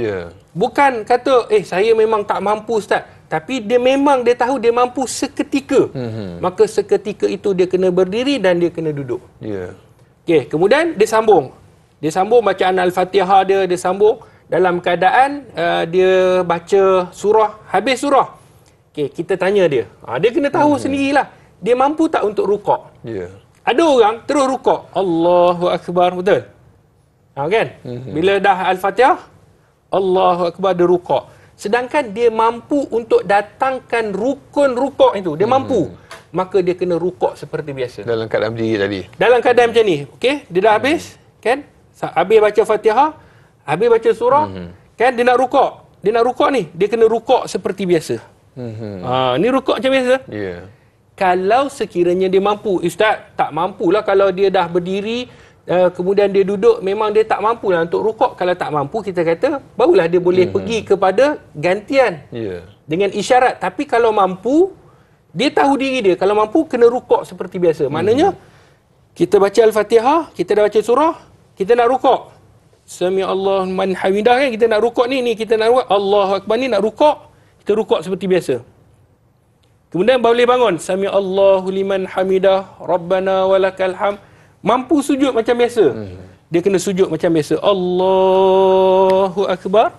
Bukan kata, saya memang tak mampu, Ustaz. Tapi dia memang, dia tahu dia mampu seketika. Maka seketika itu dia kena berdiri dan dia kena duduk. Okey, kemudian dia sambung. Dia sambung bacaan Al-Fatihah dia sambung. Dalam keadaan dia baca surah, habis surah. Okey, kita tanya dia. Dia kena tahu sendirilah. Dia mampu tak untuk rukuk? Ada orang terus rukuk. Allahu Akbar, betul? Kan? Bila dah Al-Fatihah, Allahu Akbar, dia rukuk. Sedangkan dia mampu untuk datangkan rukun rukuk itu. Dia mampu. maka dia kena rukuk seperti biasa. Dalam keadaan berdiri tadi. Dalam keadaan macam ni, okey, dia dah habis, kan? Habis baca Fatihah, habis baca surah, kan dia nak rukuk. Dia nak rukuk ni, dia kena rukuk seperti biasa. Ni rukuk macam biasa. Ya. Kalau sekiranya dia mampu, ustaz, tak mampulah kalau dia dah berdiri, kemudian dia duduk, memang dia tak mampulah untuk rukuk. Kalau tak mampu, kita kata barulah dia boleh pergi kepada gantian dengan isyarat. Tapi kalau mampu, dia tahu diri dia, kalau mampu kena rukuk seperti biasa. Maknanya kita baca Al-Fatihah, kita dah baca surah, kita nak rukuk. Sami Allahu liman hamidah, kan, kita nak rukuk ni kita nak rukuk, Allahu Akbar ni nak rukuk, kita rukuk seperti biasa. Kemudian boleh bangun, Sami Allahu liman hamidah, Rabbana walakal hamd. Mampu sujud macam biasa. Dia kena sujud macam biasa. Allahu Akbar.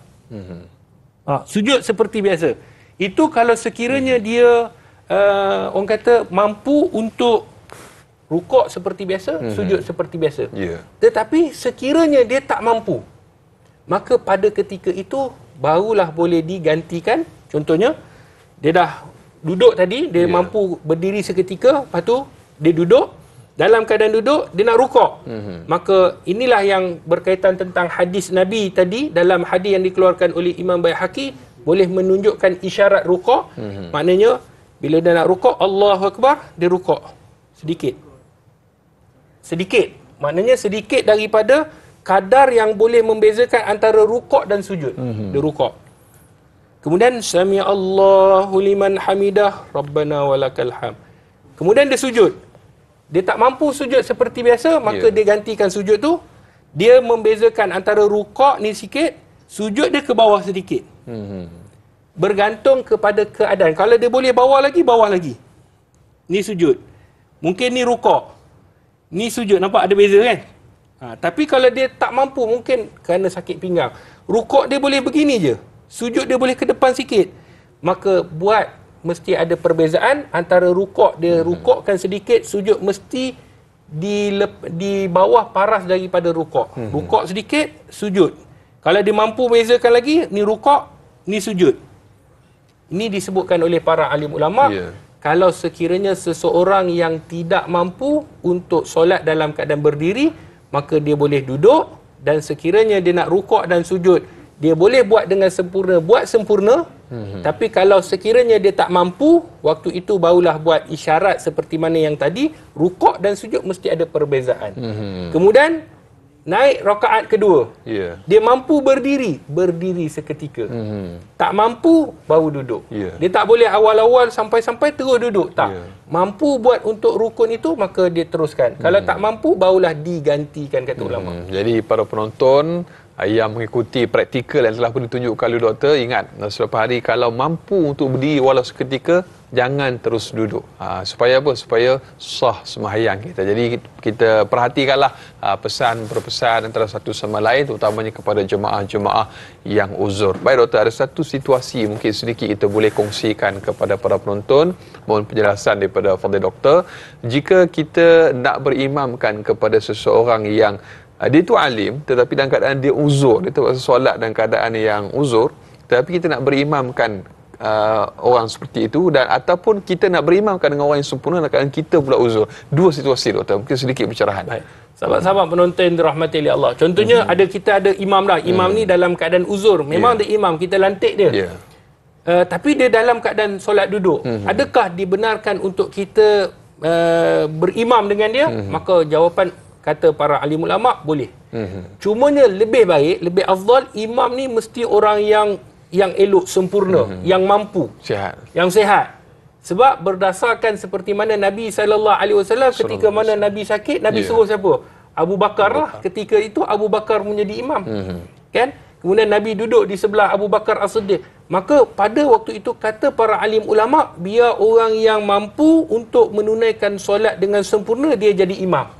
Sujud seperti biasa. Itu kalau sekiranya dia orang kata mampu untuk rukuk seperti biasa, sujud seperti biasa. Tetapi sekiranya dia tak mampu, maka pada ketika itu barulah boleh digantikan. Contohnya, dia dah duduk tadi, dia mampu berdiri seketika, lepas tu dia duduk. Dalam keadaan duduk, dia nak rukuk. Maka inilah yang berkaitan tentang hadis Nabi tadi. Dalam hadis yang dikeluarkan oleh Imam Baihaqi, boleh menunjukkan isyarat rukuk. Maknanya, bila dia nak rukuk, Allahu Akbar, dia rukuk. Sedikit. Sedikit. Maknanya sedikit daripada kadar yang boleh membezakan antara rukuk dan sujud. Dia rukuk. Kemudian, Sami Allahu liman hamidah, Rabbana walakal hamd. Kemudian dia sujud. Dia tak mampu sujud seperti biasa, maka dia gantikan sujud tu. Dia membezakan antara rukuk ni sikit, sujud dia ke bawah sedikit. Bergantung kepada keadaan. Kalau dia boleh bawah lagi. Ni sujud. Mungkin ni rukuk. Ni sujud. Nampak ada beza kan? Tapi kalau dia tak mampu, mungkin kerana sakit pinggang, rukuk dia boleh begini je, sujud dia boleh ke depan sikit. Maka mesti ada perbezaan antara rukuk, dia rukukkan sedikit, sujud mesti di bawah paras daripada rukuk. Rukuk sedikit, sujud. Kalau dia mampu bezakan lagi, ni rukuk, ni sujud. Ini disebutkan oleh para alim ulama. Kalau sekiranya seseorang yang tidak mampu untuk solat dalam keadaan berdiri, maka dia boleh duduk, dan sekiranya dia nak rukuk dan sujud, dia boleh buat dengan sempurna, buat sempurna. Tapi kalau sekiranya dia tak mampu, waktu itu barulah buat isyarat seperti mana yang tadi, rukuk dan sujud mesti ada perbezaan. Kemudian naik rakaat kedua, dia mampu berdiri seketika. Tak mampu, baru duduk. Dia tak boleh awal-awal sampai-sampai terus duduk, tak. Mampu buat untuk rukun itu, maka dia teruskan. Kalau tak mampu, barulah digantikan, kata ulama. Jadi para penonton yang mengikuti praktikal yang telah pun ditunjukkan oleh doktor, ingat, selepas hari kalau mampu untuk berdiri walau seketika, jangan terus duduk. Supaya apa? Supaya sah sembahyang kita. Jadi kita perhatikanlah pesan-perpesan antara satu sama lain, terutamanya kepada jemaah-jemaah yang uzur. Baik doktor, ada satu situasi mungkin sedikit kita boleh kongsikan kepada para penonton. Mohon penjelasan daripada Fadil Doktor. Jika kita nak berimamkan kepada seseorang yang dia tu alim, tetapi dalam keadaan dia uzur, dia terpaksa solat dalam keadaan yang uzur, tetapi kita nak berimamkan orang seperti itu, dan ataupun kita nak berimamkan dengan orang yang sempurna dalam keadaan kita pula uzur. Dua situasi doktor, mungkin sedikit pencerahan. Baik. Sahabat-sahabat penonton dirahmati oleh Allah. Contohnya kita ada imam dah. Imam ni dalam keadaan uzur. Memang dia imam, kita lantik dia. Tapi dia dalam keadaan solat duduk. Adakah dibenarkan untuk kita berimam dengan dia? Maka jawapan kata para alim ulama, boleh. Cumanya lebih baik, lebih afdal, imam ni mesti orang yang elok, sempurna, yang mampu, yang sihat. Sebab berdasarkan seperti mana Nabi SAW ketika mana Nabi sakit, Nabi suruh siapa? Abu Bakar lah. Ketika itu Abu Bakar menjadi imam. Kan? Kemudian Nabi duduk di sebelah Abu Bakar As-Siddiq. Maka pada waktu itu kata para alim ulama, biar orang yang mampu untuk menunaikan solat dengan sempurna, dia jadi imam.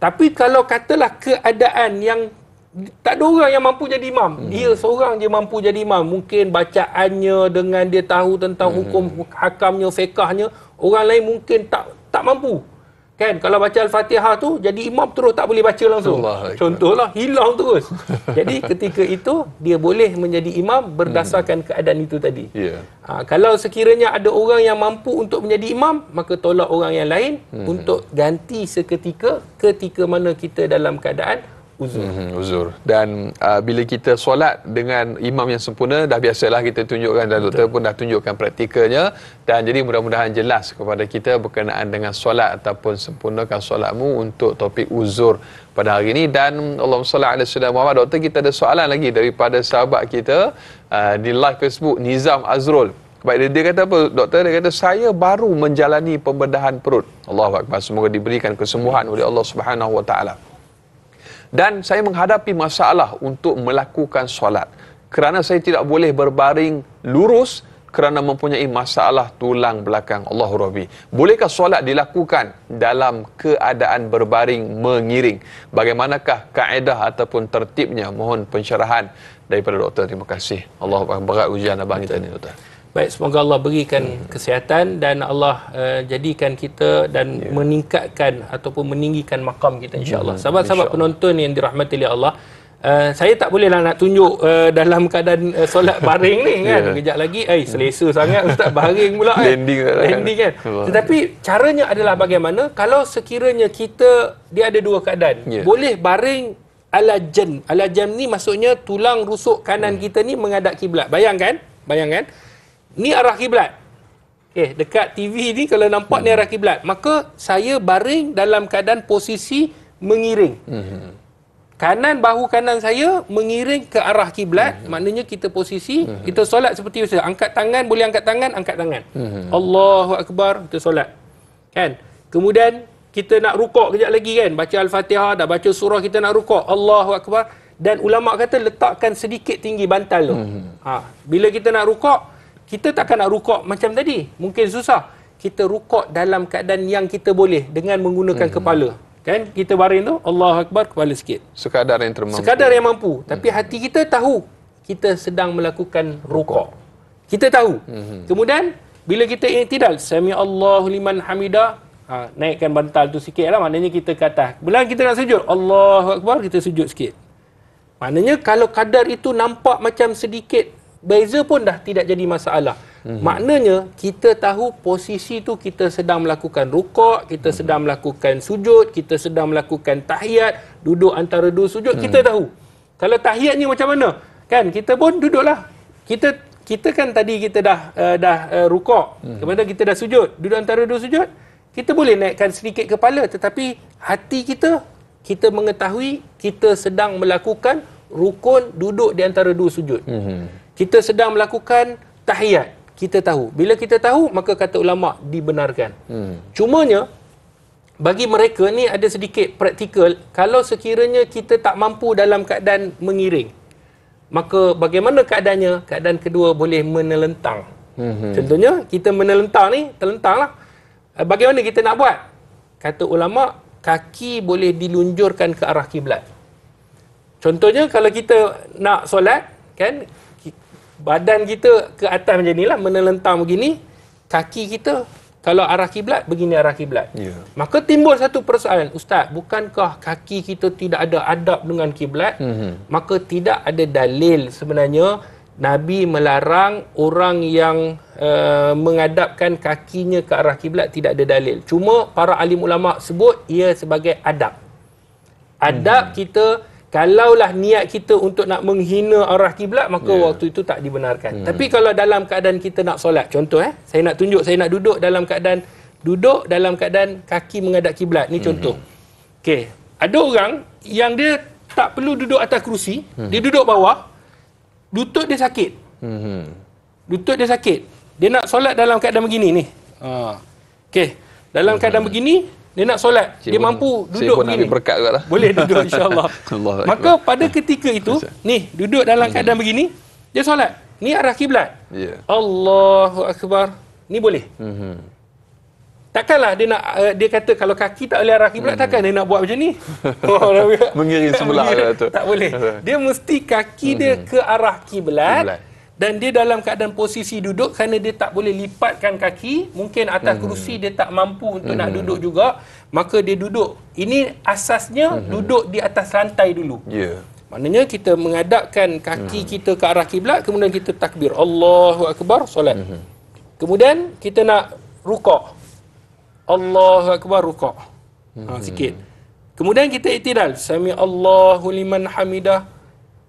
Tapi kalau katalah keadaan yang tak ada orang yang mampu jadi imam, dia seorang je mampu jadi imam, mungkin bacaannya dengan dia tahu tentang hukum hakamnya, fiqahnya, orang lain mungkin tak mampu. Kan kalau baca Al-Fatihah tu jadi imam terus tak boleh baca langsung. Contohlah hilang terus. Jadi ketika itu dia boleh menjadi imam berdasarkan keadaan itu tadi. Kalau sekiranya ada orang yang mampu untuk menjadi imam, maka tolak orang yang lain untuk ganti seketika ketika mana kita dalam keadaan uzur. Dan bila kita solat dengan imam yang sempurna, dah biasalah kita tunjukkan, dan doktor pun dah tunjukkan praktikalnya, dan jadi mudah-mudahan jelas kepada kita berkenaan dengan solat ataupun sempurnakan solatmu untuk topik uzur pada hari ini. Dan Allahumma salli ala sayyidina Muhammad. Doktor, kita ada soalan lagi daripada sahabat kita di live Facebook, Nizam Azrul. Baik, dia kata apa, doktor? Dia kata, saya baru menjalani pembedahan perut. Allahu Akbar. Semoga diberikan kesembuhan oleh Allah Subhanahu Wa Taala. Dan saya menghadapi masalah untuk melakukan solat kerana saya tidak boleh berbaring lurus kerana mempunyai masalah tulang belakang. Allahu Rabbi. Bolehkah solat dilakukan dalam keadaan berbaring mengiring? Bagaimanakah kaedah ataupun tertibnya? Mohon pencerahan daripada doktor. Terima kasih. Allah berat ujian abang kita ni, doktor. Baik, semoga Allah berikan kesihatan dan Allah jadikan kita dan meningkatkan ataupun meninggikan makam kita, insya-Allah. Sahabat-sahabat penonton yang dirahmati oleh Allah, saya tak bolehlah nak tunjuk dalam keadaan solat baring ni kan. Kejap lagi selesa sangat ustaz baring pula kan. Landing kan. Tetapi caranya adalah bagaimana kalau sekiranya kita dia ada dua keadaan. Boleh baring ala jan. Ala jan ni maksudnya tulang rusuk kanan kita ni menghadap kiblat. Bayangkan ni arah kiblat. Dekat TV ni kalau nampak ni arah kiblat, maka saya baring dalam keadaan posisi mengiring. Kanan, bahu kanan saya mengiring ke arah kiblat. Maknanya kita posisi, kita solat seperti biasa. Angkat tangan, boleh angkat tangan, angkat tangan. Allahu Akbar, kita solat. Kan? Kemudian kita nak rukuk kejap lagi kan, baca Al-Fatihah, dah baca surah, kita nak rukuk. Allahu Akbar. Dan ulama kata letakkan sedikit tinggi bantal tu. Bila kita nak rukuk, kita takkan nak rukuk macam tadi. Mungkin susah. Kita rukuk dalam keadaan yang kita boleh dengan menggunakan kepala. Kan? Kita baring tu, Allahu Akbar, kepala sikit. Sekadar yang termampu. Sekadar yang mampu. Tapi hati kita tahu kita sedang melakukan rukuk. Kita tahu. Kemudian, bila kita i'tidal, Sami Allahu liman hamidah, naikkan bantal tu sikit lah. Maknanya kita ke atas. Bila kita nak sujud, Allahu Akbar, kita sujud sikit. Maknanya kalau kadar itu nampak macam sedikit beza pun dah tidak jadi masalah. Maknanya kita tahu posisi tu kita sedang melakukan rukuk, kita sedang melakukan sujud, kita sedang melakukan tahiyat, duduk antara dua sujud, kita tahu. Kalau tahiyat ni macam mana? Kan kita pun duduklah. Kita kan tadi kita dah rukuk, kemudian kita dah sujud, duduk antara dua sujud, kita boleh naikkan sedikit kepala, tetapi hati kita mengetahui kita sedang melakukan rukun duduk di antara dua sujud. Kita sedang melakukan tahiyat. Kita tahu. Bila kita tahu, maka kata ulama dibenarkan. Cumanya, bagi mereka ni ada sedikit praktikal. Kalau sekiranya kita tak mampu dalam keadaan mengiring, maka bagaimana keadaannya? Keadaan kedua boleh menelentang. Contohnya, kita menelentang ni, telentanglah. Bagaimana kita nak buat? Kata ulama, kaki boleh dilunjurkan ke arah kiblat. Contohnya, kalau kita nak solat, kan, badan kita ke atas macam ni lah, menelentang begini, kaki kita kalau arah kiblat, begini arah kiblat. Maka timbul satu persoalan, Ustaz, bukankah kaki kita tidak ada adab dengan kiblat? Maka tidak ada dalil sebenarnya Nabi melarang orang yang menghadapkan kakinya ke arah kiblat, tidak ada dalil. Cuma para alim ulama sebut ia sebagai adab. Adab kita, kalaulah niat kita untuk nak menghina arah kiblat, maka waktu itu tak dibenarkan. Tapi kalau dalam keadaan kita nak solat, contoh saya nak tunjuk, saya nak duduk dalam keadaan kaki menghadap kiblat. Ni contoh. Okey, ada orang yang dia tak perlu duduk atas kerusi, dia duduk bawah, lutut dia sakit. Lutut dia sakit. Dia nak solat dalam keadaan begini ni. Okey, dalam keadaan begini dia nak solat, dia mampu duduk begini. Berkat juga lah. Boleh duduk insya-Allah. Maka pada ketika itu, ni duduk dalam keadaan begini, dia solat. Ni arah kiblat. Allahu Akbar. Ni boleh. Takkanlah dia kata kalau kaki tak boleh arah kiblat, takkan dia nak buat macam ni? Mengiring sebelah tu. Tak boleh. Dia mesti kaki dia ke arah kiblat dan dia dalam keadaan posisi duduk kerana dia tak boleh lipatkan kaki, mungkin atas kerusi dia tak mampu untuk nak duduk juga, maka dia duduk. Ini asasnya duduk di atas lantai dulu. Maknanya kita menghadapkan kaki kita ke arah kiblat, kemudian kita takbir Allahu Akbar, solat. Kemudian kita nak rukuk, Allahu Akbar, rukuk. Sikit. Kemudian kita iktidal, Sami Allahu liman hamidah.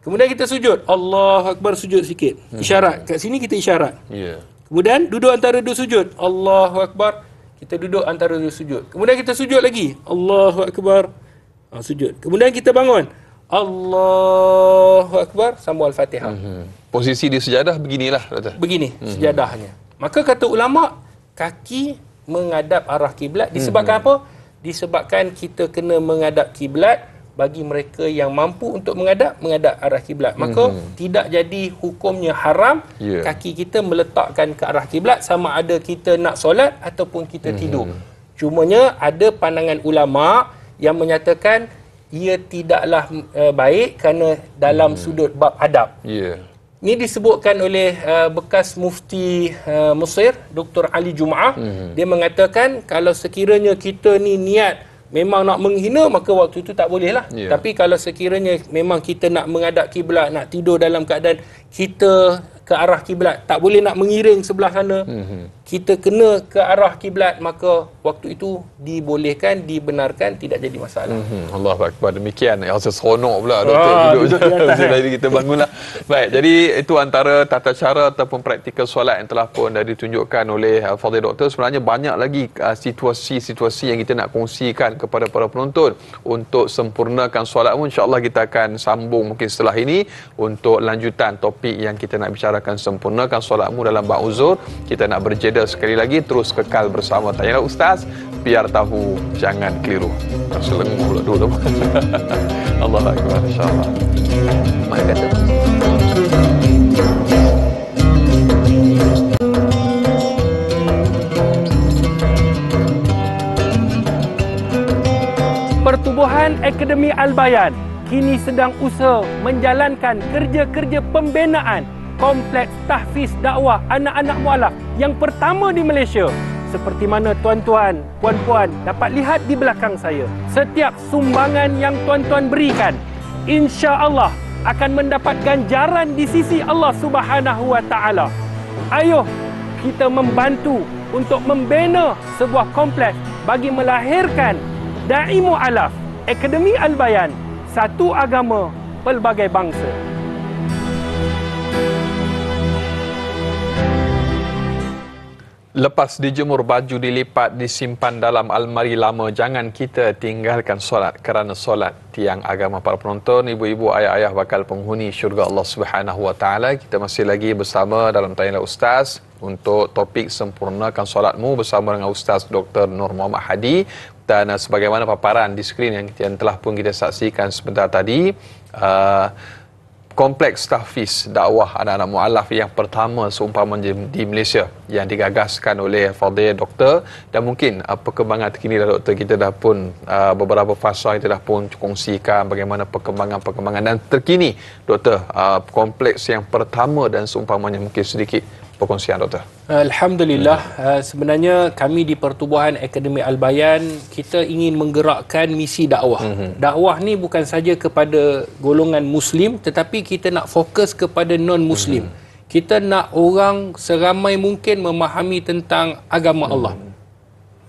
Kemudian kita sujud, Allahu Akbar, sujud sikit. Isyarat. Kat sini kita isyarat. Kemudian duduk antara dua sujud, Allahu Akbar. Kita duduk antara dua sujud. Kemudian kita sujud lagi, Allahu Akbar. Sujud. Kemudian kita bangun, Allahu Akbar, sambung Al-Fatihah. Posisi di sejadah beginilah, Doktor. Begini sejadahnya. Maka kata ulama, kaki menghadap arah kiblat disebabkan apa? Disebabkan kita kena menghadap kiblat. Bagi mereka yang mampu untuk menghadap arah kiblat, maka tidak jadi hukumnya haram kaki kita meletakkan ke arah kiblat, sama ada kita nak solat ataupun kita tidur. Cumanya ada pandangan ulama yang menyatakan ia tidaklah baik kerana dalam sudut bab adab. Ini disebutkan oleh bekas mufti Mesir, Dr. Ali Jum'ah. Dia mengatakan kalau sekiranya kita ni niat memang nak menghina, maka waktu itu tak boleh lah. Tapi kalau sekiranya memang kita nak menghadap kiblat, nak tidur dalam keadaan kita ke arah kiblat, tak boleh nak mengiring sebelah sana, kita kena ke arah kiblat, maka waktu itu dibolehkan, dibenarkan, tidak jadi masalah. Allahu Akbar. Demikian. Rasa seronok pula Doktor duduk tadi kita bangunlah. Baik, jadi itu antara tata cara ataupun praktikal solat yang telah pun dah ditunjukkan oleh Fadil Doktor. Sebenarnya banyak lagi situasi-situasi yang kita nak kongsikan kepada para penonton untuk sempurnakan solatmu. InsyaAllah kita akan sambung mungkin setelah ini untuk lanjutan topik yang kita nak bicarakan, sempurnakan solatmu dalam bab uzur. Kita nak berjeda sekali lagi, terus kekal bersama Tanyalah Ustaz, biar tahu jangan keliru. Selenguh pula dulu. Allahu Akbar, insyaAllah. Mari kata. Pertubuhan Akademi Al-Bayan kini sedang usaha menjalankan kerja-kerja pembinaan kompleks tahfiz dakwah anak-anak mualaf yang pertama di Malaysia. Seperti mana tuan-tuan, puan-puan dapat lihat di belakang saya. Setiap sumbangan yang tuan-tuan berikan, insya-Allah akan mendapat ganjaran di sisi Allah Subhanahu wa taala. Ayo kita membantu untuk membina sebuah kompleks bagi melahirkan dai mualaf Akademi Al-Bayan, satu agama pelbagai bangsa. Lepas dijemur, baju dilipat, disimpan dalam almari lama, jangan kita tinggalkan solat, kerana solat tiang agama. Para penonton, ibu-ibu, ayah-ayah bakal penghuni syurga Allah Subhanahu wa taala. Kita masih lagi bersama dalam Tanyalah Ustaz untuk topik sempurnakan solatmu bersama dengan Ustaz Dr. Nur Muhammad Hadi. Dan sebagaimana paparan di skrin yang telah pun kita saksikan sebentar tadi, kompleks tahfiz dakwah anak-anak mualaf yang pertama seumpama di Malaysia yang digagaskan oleh Fadil Doktor, dan mungkin perkembangan terkini dah Doktor, kita dah pun beberapa fasa kita dah pun kongsikan bagaimana perkembangan dan terkini Doktor, kompleks yang pertama dan seumpamanya, mungkin sedikit perkongsian Doktor. Alhamdulillah, sebenarnya kami di Pertubuhan Akademi Al-Bayan kita ingin menggerakkan misi dakwah. Dakwah ni bukan saja kepada golongan Muslim, tetapi kita nak fokus kepada non-Muslim. Kita nak orang seramai mungkin memahami tentang agama Allah.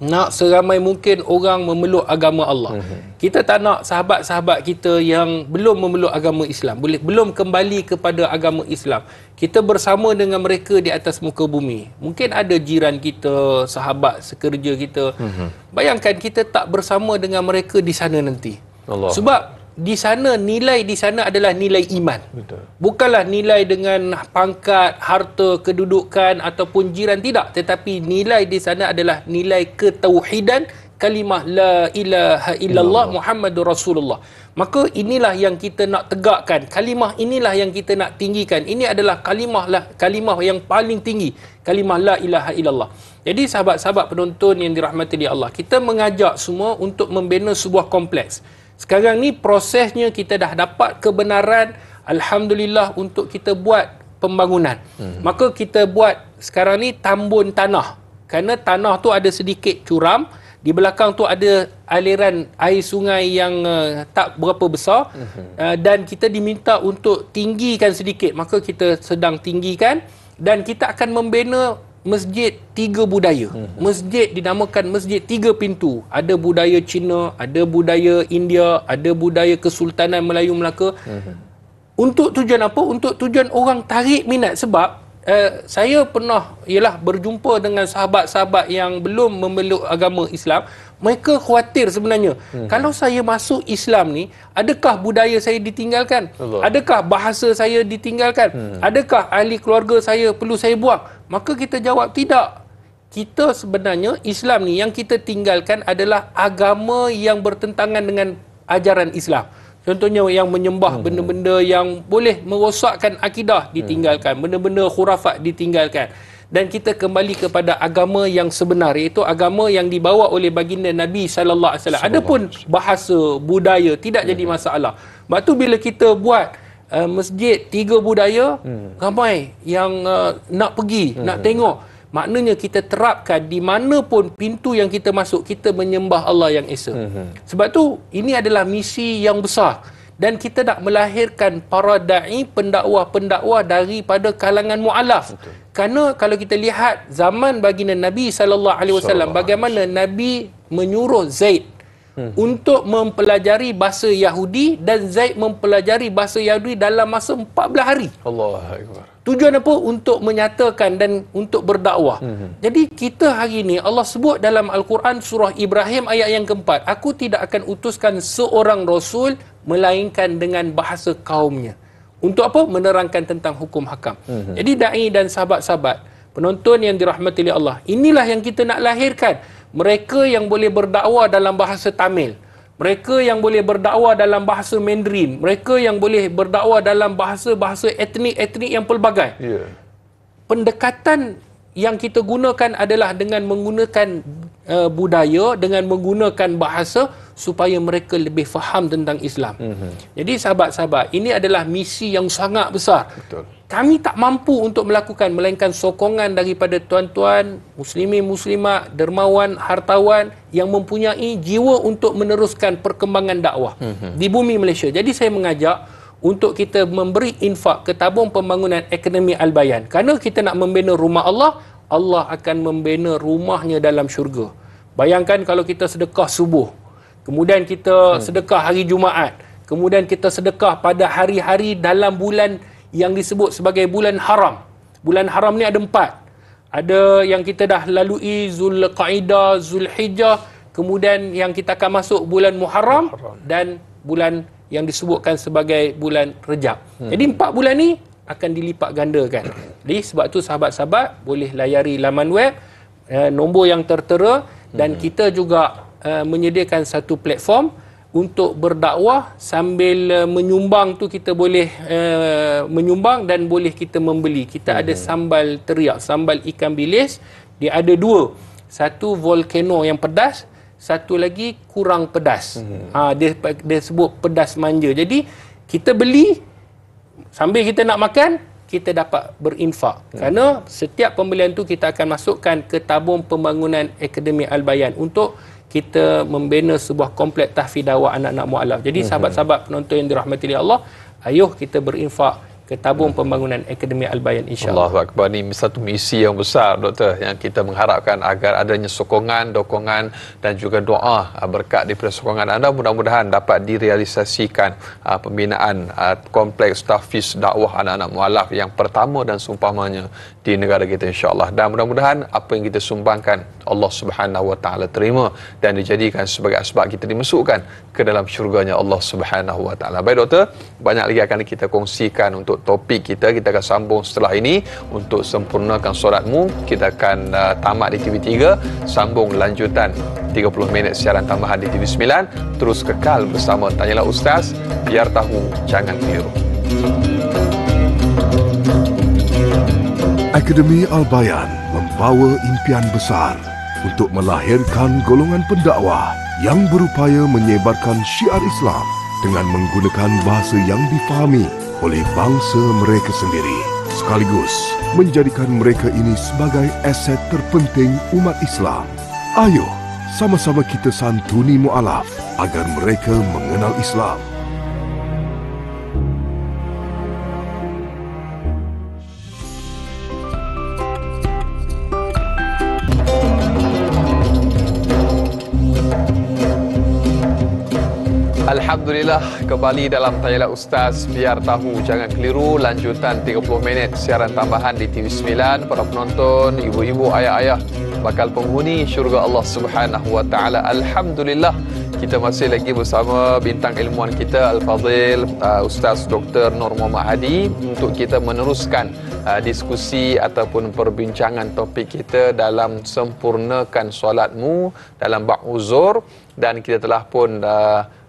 Nak seramai mungkin orang memeluk agama Allah. Kita tak nak sahabat-sahabat kita yang belum memeluk agama Islam, belum kembali kepada agama Islam. Kita bersama dengan mereka di atas muka bumi. Mungkin ada jiran kita, sahabat sekerja kita. Bayangkan kita tak bersama dengan mereka di sana nanti. Allah. Sebab di sana, nilai di sana adalah nilai iman. Betul. Bukanlah nilai dengan pangkat, harta, kedudukan ataupun jiran, tidak. Tetapi nilai di sana adalah nilai ketauhidan, kalimah la ilaha illallah Muhammadur Rasulullah. Maka inilah yang kita nak tegakkan. Kalimah inilah yang kita nak tinggikan. Ini adalah kalimah yang paling tinggi. Kalimah la ilaha illallah. Jadi sahabat-sahabat penonton yang dirahmati oleh Allah, kita mengajak semua untuk membina sebuah kompleks. Sekarang ni prosesnya kita dah dapat kebenaran, alhamdulillah, untuk kita buat pembangunan. Maka kita buat sekarang ni tambun tanah. Kerana tanah tu ada sedikit curam, di belakang tu ada aliran air sungai yang tak berapa besar, dan kita diminta untuk tinggikan sedikit. Maka kita sedang tinggikan, dan kita akan membina masjid 3 budaya. Masjid dinamakan Masjid 3 Pintu. Ada budaya Cina, ada budaya India, ada budaya Kesultanan Melayu Melaka. Untuk tujuan apa? Untuk tujuan orang tarik minat. Sebab saya pernah berjumpa dengan sahabat-sahabat yang belum memeluk agama Islam. Mereka khawatir sebenarnya. Kalau saya masuk Islam ni, adakah budaya saya ditinggalkan? Adakah bahasa saya ditinggalkan? Adakah ahli keluarga saya perlu saya buang? Maka kita jawab tidak. Kita sebenarnya Islam ni yang kita tinggalkan adalah agama yang bertentangan dengan ajaran Islam. Contohnya yang menyembah benda-benda yang boleh merosakkan akidah ditinggalkan, benda-benda khurafat ditinggalkan, dan kita kembali kepada agama yang sebenar, iaitu agama yang dibawa oleh baginda Nabi sallallahu alaihi wasallam. Adapun bahasa, budaya tidak jadi masalah. Sebab tu bila kita buat masjid 3 budaya, ramai yang nak pergi, nak tengok. Maknanya kita terapkan di mana pun pintu yang kita masuk, kita menyembah Allah yang Esa. Sebab tu ini adalah misi yang besar, dan kita nak melahirkan para da'i, pendakwa-pendakwa daripada kalangan mu'alaf. Kerana kalau kita lihat zaman baginda Nabi sallallahu alaihi wasallam, bagaimana Nabi menyuruh Zaid untuk mempelajari bahasa Yahudi, dan Zaid mempelajari bahasa Yahudi dalam masa 14 hari. Allahu Akbar. Tujuan apa? Untuk menyatakan dan untuk berdakwah. Jadi kita hari ini, Allah sebut dalam Al-Quran surah Ibrahim ayat yang keempat, aku tidak akan utuskan seorang Rasul melainkan dengan bahasa kaumnya. Untuk apa? Menerangkan tentang hukum hakam. Jadi da'i dan sahabat-sahabat, penonton yang dirahmati oleh Allah, inilah yang kita nak lahirkan. Mereka yang boleh berdakwah dalam bahasa Tamil, mereka yang boleh berdakwah dalam bahasa Mandarin, mereka yang boleh berdakwah dalam bahasa-bahasa etnik-etnik yang pelbagai. Pendekatan yang kita gunakan adalah dengan menggunakan budaya, dengan menggunakan bahasa, supaya mereka lebih faham tentang Islam. Jadi sahabat-sahabat, ini adalah misi yang sangat besar. Betul. Kami tak mampu untuk melakukan, melainkan sokongan daripada tuan-tuan muslimin muslimat, dermawan, hartawan yang mempunyai jiwa untuk meneruskan perkembangan dakwah di bumi Malaysia. Jadi saya mengajak untuk kita memberi infak ke tabung pembangunan Akademi Al-Bayan. Kerana kita nak membina rumah Allah, Allah akan membina rumahnya dalam syurga. Bayangkan kalau kita sedekah subuh, kemudian kita sedekah hari Jumaat, kemudian kita sedekah pada hari-hari dalam bulan yang disebut sebagai bulan haram. Bulan haram ni ada 4. Ada yang kita dah lalui, Zulqaidah, Zulhijjah, kemudian yang kita akan masuk bulan Muharram, dan bulan yang disebutkan sebagai bulan Rejab. Jadi 4 bulan ni akan dilipat gandakan. Jadi sebab tu sahabat-sahabat boleh layari laman web, nombor yang tertera, dan kita juga menyediakan satu platform untuk berdakwah sambil menyumbang tu. Kita boleh menyumbang dan boleh kita membeli. Kita ada sambal teriak, sambal ikan bilis. Dia ada 2. Satu volcano yang pedas, satu lagi kurang pedas. Dia sebut pedas manja. Jadi kita beli, sambil kita nak makan, kita dapat berinfak. Kerana setiap pembelian tu kita akan masukkan ke tabung pembangunan Akademi Al-Bayan untuk kita membina sebuah kompleks tahfiz dakwah anak-anak mualaf. Jadi sahabat-sahabat penonton yang dirahmati oleh Allah, ayuh kita berinfak ke tabung pembangunan Akademi Al-Bayan, insya-Allah. Allahu Akbar. Ni satu misi yang besar, Doktor, yang kita mengharapkan agar adanya sokongan, dokongan dan juga doa berkat daripada sokongan anda, mudah-mudahan dapat direalisasikan pembinaan kompleks tahfiz dakwah anak-anak mualaf yang pertama dan seumpamanya di negara kita, insya-Allah. Dan mudah-mudahan apa yang kita sumbangkan Allah Subhanahu Wa Taala terima dan dijadikan sebagai asbab kita dimasukkan ke dalam syurganya Allah Subhanahu Wa Taala. Baik Doktor, banyak lagi akan kita kongsikan untuk topik kita. Kita akan sambung setelah ini. Untuk sempurnakan solatmu, kita akan tamat di TV3, sambung lanjutan 30 minit siaran tambahan di TV9. Terus kekal bersama Tanyalah Ustaz, biar tahu jangan keliru. Akademi Al-Bayan membawa impian besar untuk melahirkan golongan pendakwah yang berupaya menyebarkan syiar Islam dengan menggunakan bahasa yang difahami oleh bangsa mereka sendiri. sekaligus menjadikan mereka ini sebagai aset terpenting umat Islam. Ayo, sama-sama kita santuni mu'alaf agar mereka mengenal Islam. Alhamdulillah, kembali dalam Tanya Ustaz Biar Tahu Jangan Keliru, lanjutan 30 minit siaran tambahan di TV9. Para penonton, ibu-ibu, ayah-ayah, bakal penghuni syurga Allah Subhanahu wa taala. Alhamdulillah, kita masih lagi bersama bintang ilmuwan kita Al-Fadhil Ustaz Dr. Nur Muhammad Hadi untuk kita meneruskan diskusi ataupun perbincangan topik kita dalam sempurnakan solatmu dalam bab uzur, dan kita telah pun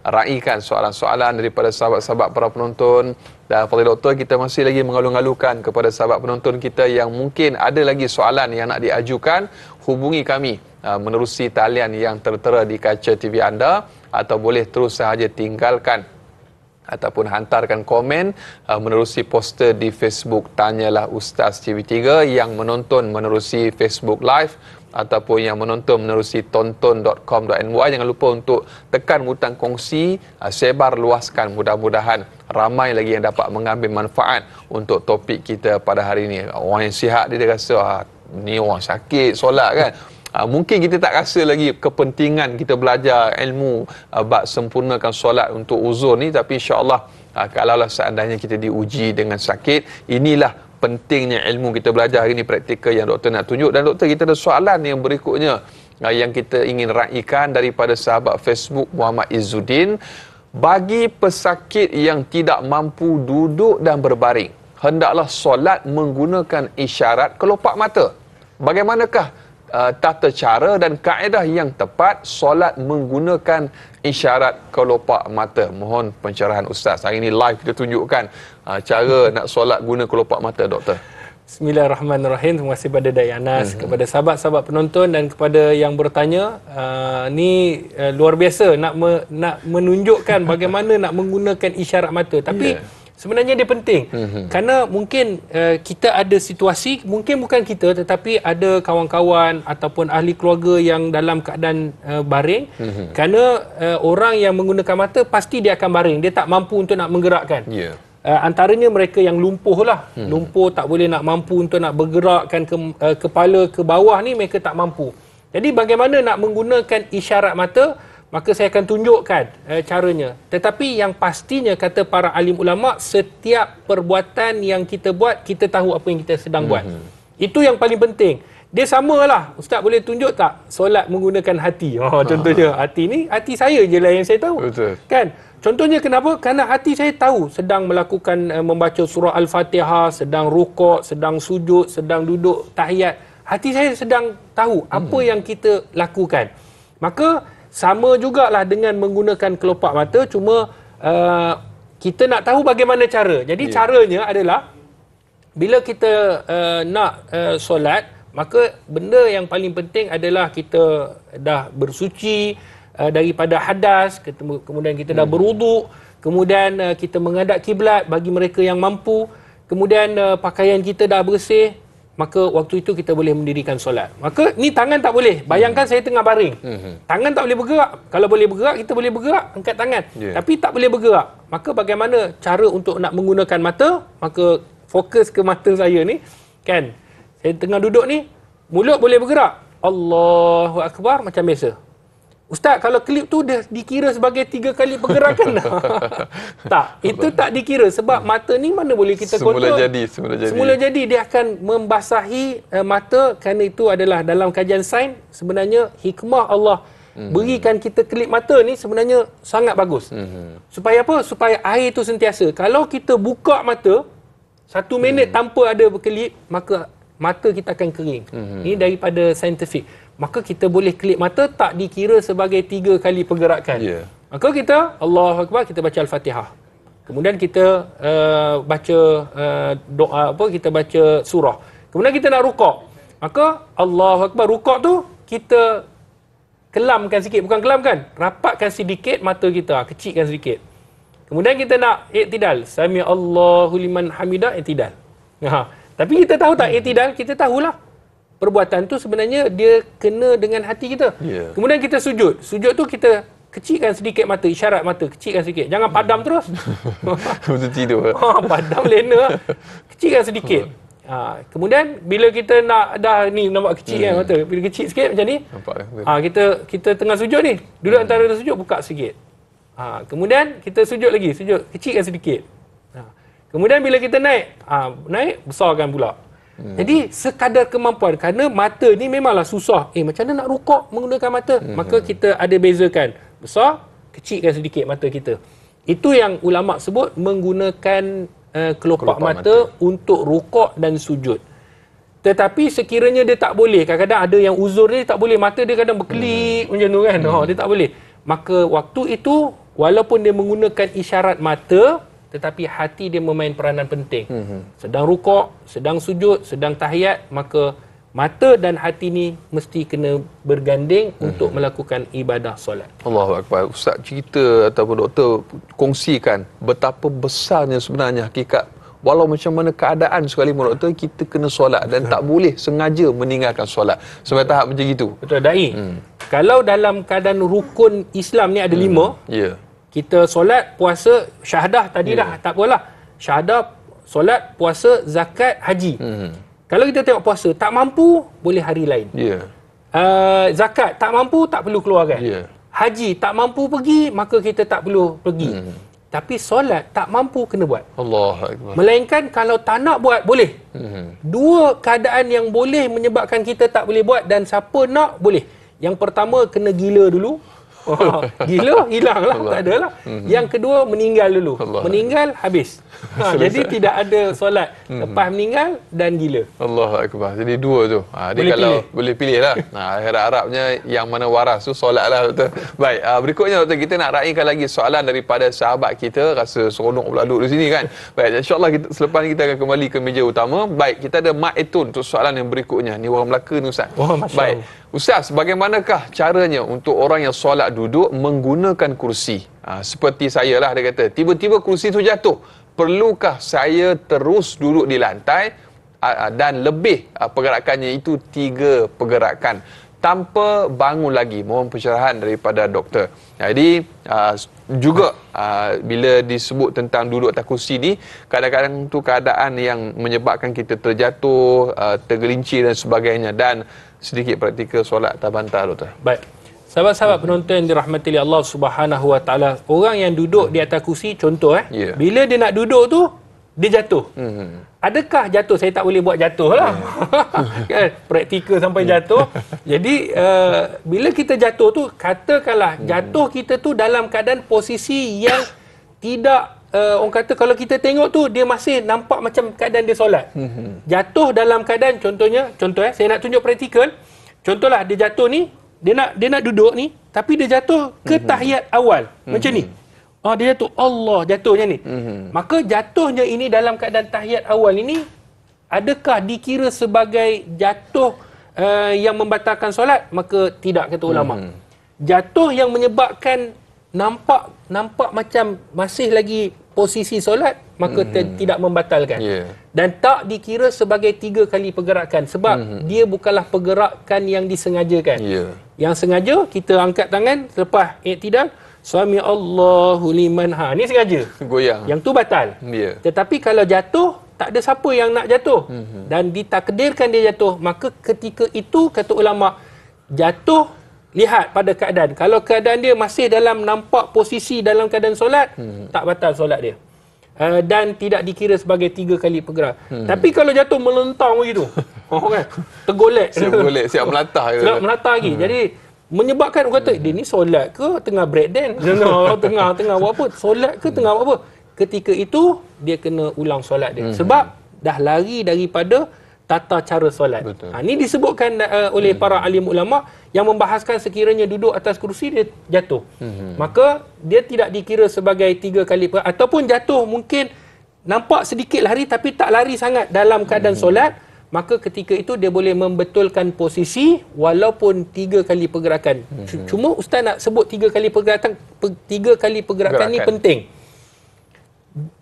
raikan soalan-soalan daripada sahabat-sahabat para penonton. Dan Fadil Doktor, kita masih lagi mengalu-alukan kepada sahabat penonton kita yang mungkin ada lagi soalan yang nak diajukan, hubungi kami menerusi talian yang tertera di kaca TV anda, atau boleh terus sahaja tinggalkan ataupun hantarkan komen menerusi poster di Facebook Tanyalah Ustaz TV3 yang menonton menerusi Facebook Live ataupun yang menonton menerusi tonton.com.my. Jangan lupa untuk tekan butang kongsi, sebar luaskan, mudah-mudahan ramai lagi yang dapat mengambil manfaat untuk topik kita pada hari ini. Orang yang sihat dia rasa ni orang sakit solat kan. Mungkin kita tak rasa lagi kepentingan kita belajar ilmu bab sempurnakan solat untuk uzur ni, tapi insya-Allah kalaulah seandainya kita diuji dengan sakit, inilah pentingnya ilmu kita belajar hari ini, praktikal yang doktor nak tunjuk. Dan doktor, kita ada soalan yang berikutnya yang kita ingin raikan daripada sahabat Facebook Muhammad Izzuddin. Bagi pesakit yang tidak mampu duduk dan berbaring, hendaklah solat menggunakan isyarat kelopak mata. Bagaimanakah tata cara dan kaedah yang tepat solat menggunakan isyarat kelopak mata? Mohon pencerahan Ustaz. Hari ini live kita tunjukkan cara nak solat guna kelopak mata, doktor. Bismillahirrahmanirrahim. Terima kasih kepada Dayanas, kepada sahabat-sahabat penonton dan kepada yang bertanya. Ni luar biasa nak menunjukkan bagaimana nak menggunakan isyarat mata. Tapi sebenarnya dia penting kerana mungkin kita ada situasi, mungkin bukan kita tetapi ada kawan-kawan ataupun ahli keluarga yang dalam keadaan baring. Kerana orang yang menggunakan mata pasti dia akan baring, dia tak mampu untuk nak menggerakkan. Antaranya mereka yang lumpuh lah, lumpuh tak boleh nak mampu untuk nak bergerakkan kepala ke bawah ni, mereka tak mampu. Jadi bagaimana nak menggunakan isyarat mata? Maka saya akan tunjukkan caranya. Tetapi yang pastinya, kata para alim ulama, setiap perbuatan yang kita buat, kita tahu apa yang kita sedang buat. Itu yang paling penting. Dia samalah. Ustaz boleh tunjuk tak solat menggunakan hati? Contohnya hati ni, hati saya je lah yang saya tahu. Betul. Kan? Contohnya kenapa? Kerana hati saya tahu sedang melakukan membaca surah Al-Fatihah, sedang rukuk, sedang sujud, sedang duduk tahiyat. Hati saya sedang tahu apa yang kita lakukan. Maka sama jugalah dengan menggunakan kelopak mata, cuma kita nak tahu bagaimana cara. Jadi caranya adalah bila kita nak solat, maka benda yang paling penting adalah kita dah bersuci daripada hadas, kemudian kita dah berwuduk, kemudian kita menghadap kiblat bagi mereka yang mampu, kemudian pakaian kita dah bersih, maka waktu itu kita boleh mendirikan solat. Maka ni tangan tak boleh. Bayangkan saya tengah baring. Tangan tak boleh bergerak. Kalau boleh bergerak, kita boleh bergerak, angkat tangan. Tapi tak boleh bergerak. Maka bagaimana cara untuk nak menggunakan mata? Maka fokus ke mata saya ni. Kan? Saya tengah duduk ni, mulut boleh bergerak. Allahu Akbar macam biasa. Ustaz, kalau klip tu dah dikira sebagai 3 kali pergerakan. Tak, itu tak dikira sebab mata ni mana boleh kita kontrol. Semula jadi dia akan membasahi mata, kerana itu adalah dalam kajian sains sebenarnya hikmah Allah berikan kita kelip mata ni sebenarnya sangat bagus. Supaya apa? Supaya air tu sentiasa. Kalau kita buka mata 1 minit tanpa ada berkelip, maka mata kita akan kering. Ini daripada saintifik. Maka kita boleh kelip mata, tak dikira sebagai 3 kali pergerakan. Maka kita Allahu Akbar, kita baca Al-Fatihah. Kemudian kita baca doa kita baca surah. Kemudian kita nak rukuk. Maka Allahu Akbar, rukuk tu kita kelamkan sikit, bukan kelamkan, rapatkan sedikit mata kita, kecilkan sedikit. Kemudian kita nak iktidal. Sami Allahu liman hamidah, iktidal. Tapi kita tahu tak i'tidal? Kita tahulah. Perbuatan tu sebenarnya dia kena dengan hati kita. Kemudian kita sujud. Sujud tu kita kecilkan sedikit mata, isyarat mata, kecilkan sedikit. Jangan padam terus. Betul tidur. Padam lena. Kecilkan sedikit. Kemudian bila kita nak dah ni nampak kecil kan mata. Bila kecil sikit macam ni. Kita tengah sujud ni. Duduk antara sujud, buka sikit. Kemudian kita sujud lagi, sujud kecilkan sedikit. Kemudian bila kita naik, besarkan pula. Jadi sekadar kemampuan, kerana mata ni memanglah susah. Macam mana nak rukuk menggunakan mata? Maka kita ada bezakan. Besar, kecilkan sedikit mata kita. Itu yang ulama sebut menggunakan kelopak mata untuk rukuk dan sujud. Tetapi sekiranya dia tak boleh, kadang-kadang ada yang uzur dia tak boleh, mata dia kadang berkelip macam tu kan. Dia tak boleh. Maka waktu itu walaupun dia menggunakan isyarat mata, tetapi hati dia memain peranan penting. Sedang rukuk, sedang sujud, sedang tahiyat, maka mata dan hati ni mesti kena berganding untuk melakukan ibadah solat. Allahu Akbar. Ustaz cerita ataupun doktor kongsikan betapa besarnya sebenarnya hakikat. Walau macam mana keadaan sekalipun doktor, kita kena solat dan tak boleh sengaja meninggalkan solat. Sampai tahap macam itu. Betul, Dai. Kalau dalam keadaan rukun Islam ni ada 5, kita solat, puasa, syahadah tadi dah, tak apalah. Syahadah, solat, puasa, zakat, haji. Kalau kita tengok puasa, tak mampu, boleh hari lain. Zakat, tak mampu, tak perlu keluarkan. Haji, tak mampu pergi, maka kita tak perlu pergi. Tapi solat, tak mampu, kena buat. Allahu Akbar. Melainkan kalau tak nak buat, boleh. Dua keadaan yang boleh menyebabkan kita tak boleh buat, dan siapa nak, boleh. Yang pertama, kena gila dulu. Gila, hilanglah, tak ada lah. Yang kedua, meninggal dulu. Meninggal, habis. Jadi tidak ada solat lepas meninggal dan gila. Allahu Akbar. Jadi dua tu. Dia boleh kalau pilih. Boleh pilih lah. Harap-harapnya yang mana waras tu solat lah, doktor. Baik, berikutnya doktor, kita nak raikan lagi soalan daripada sahabat kita. Rasa seronok pula duduk di sini kan. Baik, insyaAllah selepas ni kita akan kembali ke meja utama. Baik, kita ada Mak Etun untuk soalan yang berikutnya. Ni orang Melaka ni Ustaz. Baik, Ustaz, bagaimanakah caranya untuk orang yang solat duduk menggunakan kursi? Seperti saya lah, dia kata, tiba-tiba kursi tu jatuh. Perlukah saya terus duduk di lantai dan lebih pergerakannya itu 3 pergerakan tanpa bangun lagi? Mohon pencerahan daripada doktor. Jadi juga bila disebut tentang duduk atas kursi ni, kadang-kadang tu keadaan yang menyebabkan kita terjatuh, tergelincir dan sebagainya, dan sedikit praktikal solat atas bantal, doktor. Baik. Sahabat-sahabat penonton yang dirahmati Allah Subhanahu Wa Taala, orang yang duduk di atas kursi, contoh bila dia nak duduk tu, dia jatuh. Adakah jatuh? Saya tak boleh buat jatuh lah. Praktikal sampai jatuh. Jadi bila kita jatuh tu, katakanlah jatuh kita tu dalam keadaan posisi yang tidak, orang kata kalau kita tengok tu, dia masih nampak macam keadaan dia solat. Jatuh dalam keadaan, contoh saya nak tunjuk praktikal. Contohlah dia jatuh ni, dia nak duduk ni, tapi dia jatuh ke tahiyat awal. Macam ni. Dia jatuh, Allah jatuhnya ni. Maka jatuhnya ini dalam keadaan tahiyat awal ini, adakah dikira sebagai jatuh yang membatalkan solat? Maka tidak, kata ulama. Jatuh yang menyebabkan nampak macam masih lagi posisi solat, maka tidak membatalkan. Dan tak dikira sebagai 3 kali pergerakan, sebab dia bukanlah pergerakan yang disengajakan. Yang sengaja, kita angkat tangan selepas i'tidal, Sami Allahu liman, ni sengaja. Goyang. Yang tu batal. Tetapi kalau jatuh, tak ada siapa yang nak jatuh. Dan ditakdirkan dia jatuh, maka ketika itu, kata ulama, jatuh, lihat pada keadaan. Kalau keadaan dia masih dalam nampak posisi dalam keadaan solat, tak batal solat dia. Dan tidak dikira sebagai 3 kali pergerakan. Tapi kalau jatuh melentang begitu, kan, tergolek. Siap melantah. Siap melantah lagi. Jadi menyebabkan orang kata, dia ni solat ke tengah break dance? Tengah buat apa? Solat ke tengah buat apa? Ketika itu dia kena ulang solat dia. Sebab dah lari daripada tata cara solat. Ini disebutkan oleh para alim ulama yang membahaskan sekiranya duduk atas kursi dia jatuh. Maka dia tidak dikira sebagai 3 kali ataupun jatuh mungkin nampak sedikit lari tapi tak lari sangat dalam keadaan solat, maka ketika itu dia boleh membetulkan posisi walaupun 3 kali pergerakan. Cuma ustaz nak sebut 3 kali pergerakan, 3 kali pergerakan ni penting.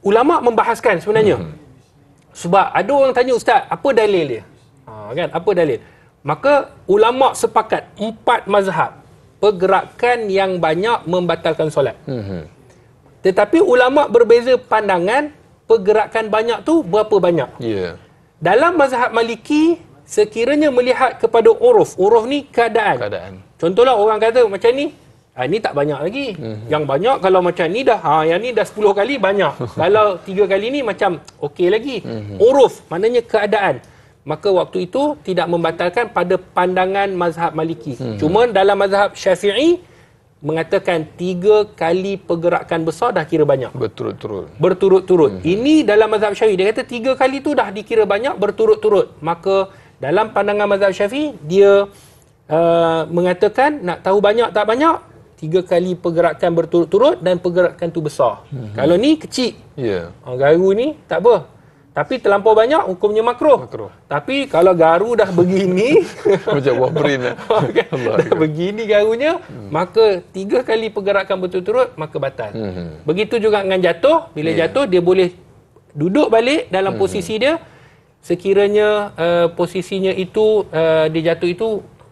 Ulama membahaskan sebenarnya. Sebab ada orang tanya, Ustaz, apa dalil dia? Kan, apa dalil? Maka ulama sepakat 4 mazhab pergerakan yang banyak membatalkan solat. Tetapi ulama berbeza pandangan pergerakan banyak tu berapa banyak. Dalam mazhab Maliki, sekiranya melihat kepada uruf ni keadaan. Contohlah orang kata macam ni, ni tak banyak lagi. Yang banyak kalau macam ni dah, yang ni dah 10 kali banyak. Kalau 3 kali ni macam okey lagi. Uruf maknanya keadaan. Maka waktu itu tidak membatalkan pada pandangan mazhab Maliki. Cuma dalam mazhab Syafi'i mengatakan 3 kali pergerakan besar dah kira banyak. Berturut-turut. Ini dalam mazhab Syafi'i dia kata 3 kali tu dah dikira banyak berturut-turut. Maka dalam pandangan mazhab Syafi'i dia mengatakan nak tahu banyak tak banyak, 3 kali pergerakan berturut-turut dan pergerakan tu besar. Kalau ni kecil. Garu ni tak apa. Tapi terlampau banyak hukumnya makruh. Tapi kalau garu dah begini macam buah berin dah begini garunya, maka 3 kali pergerakan berturut-turut maka batal. Begitu juga dengan jatuh. Bila jatuh dia boleh duduk balik dalam posisi dia. Sekiranya posisinya itu dia jatuh itu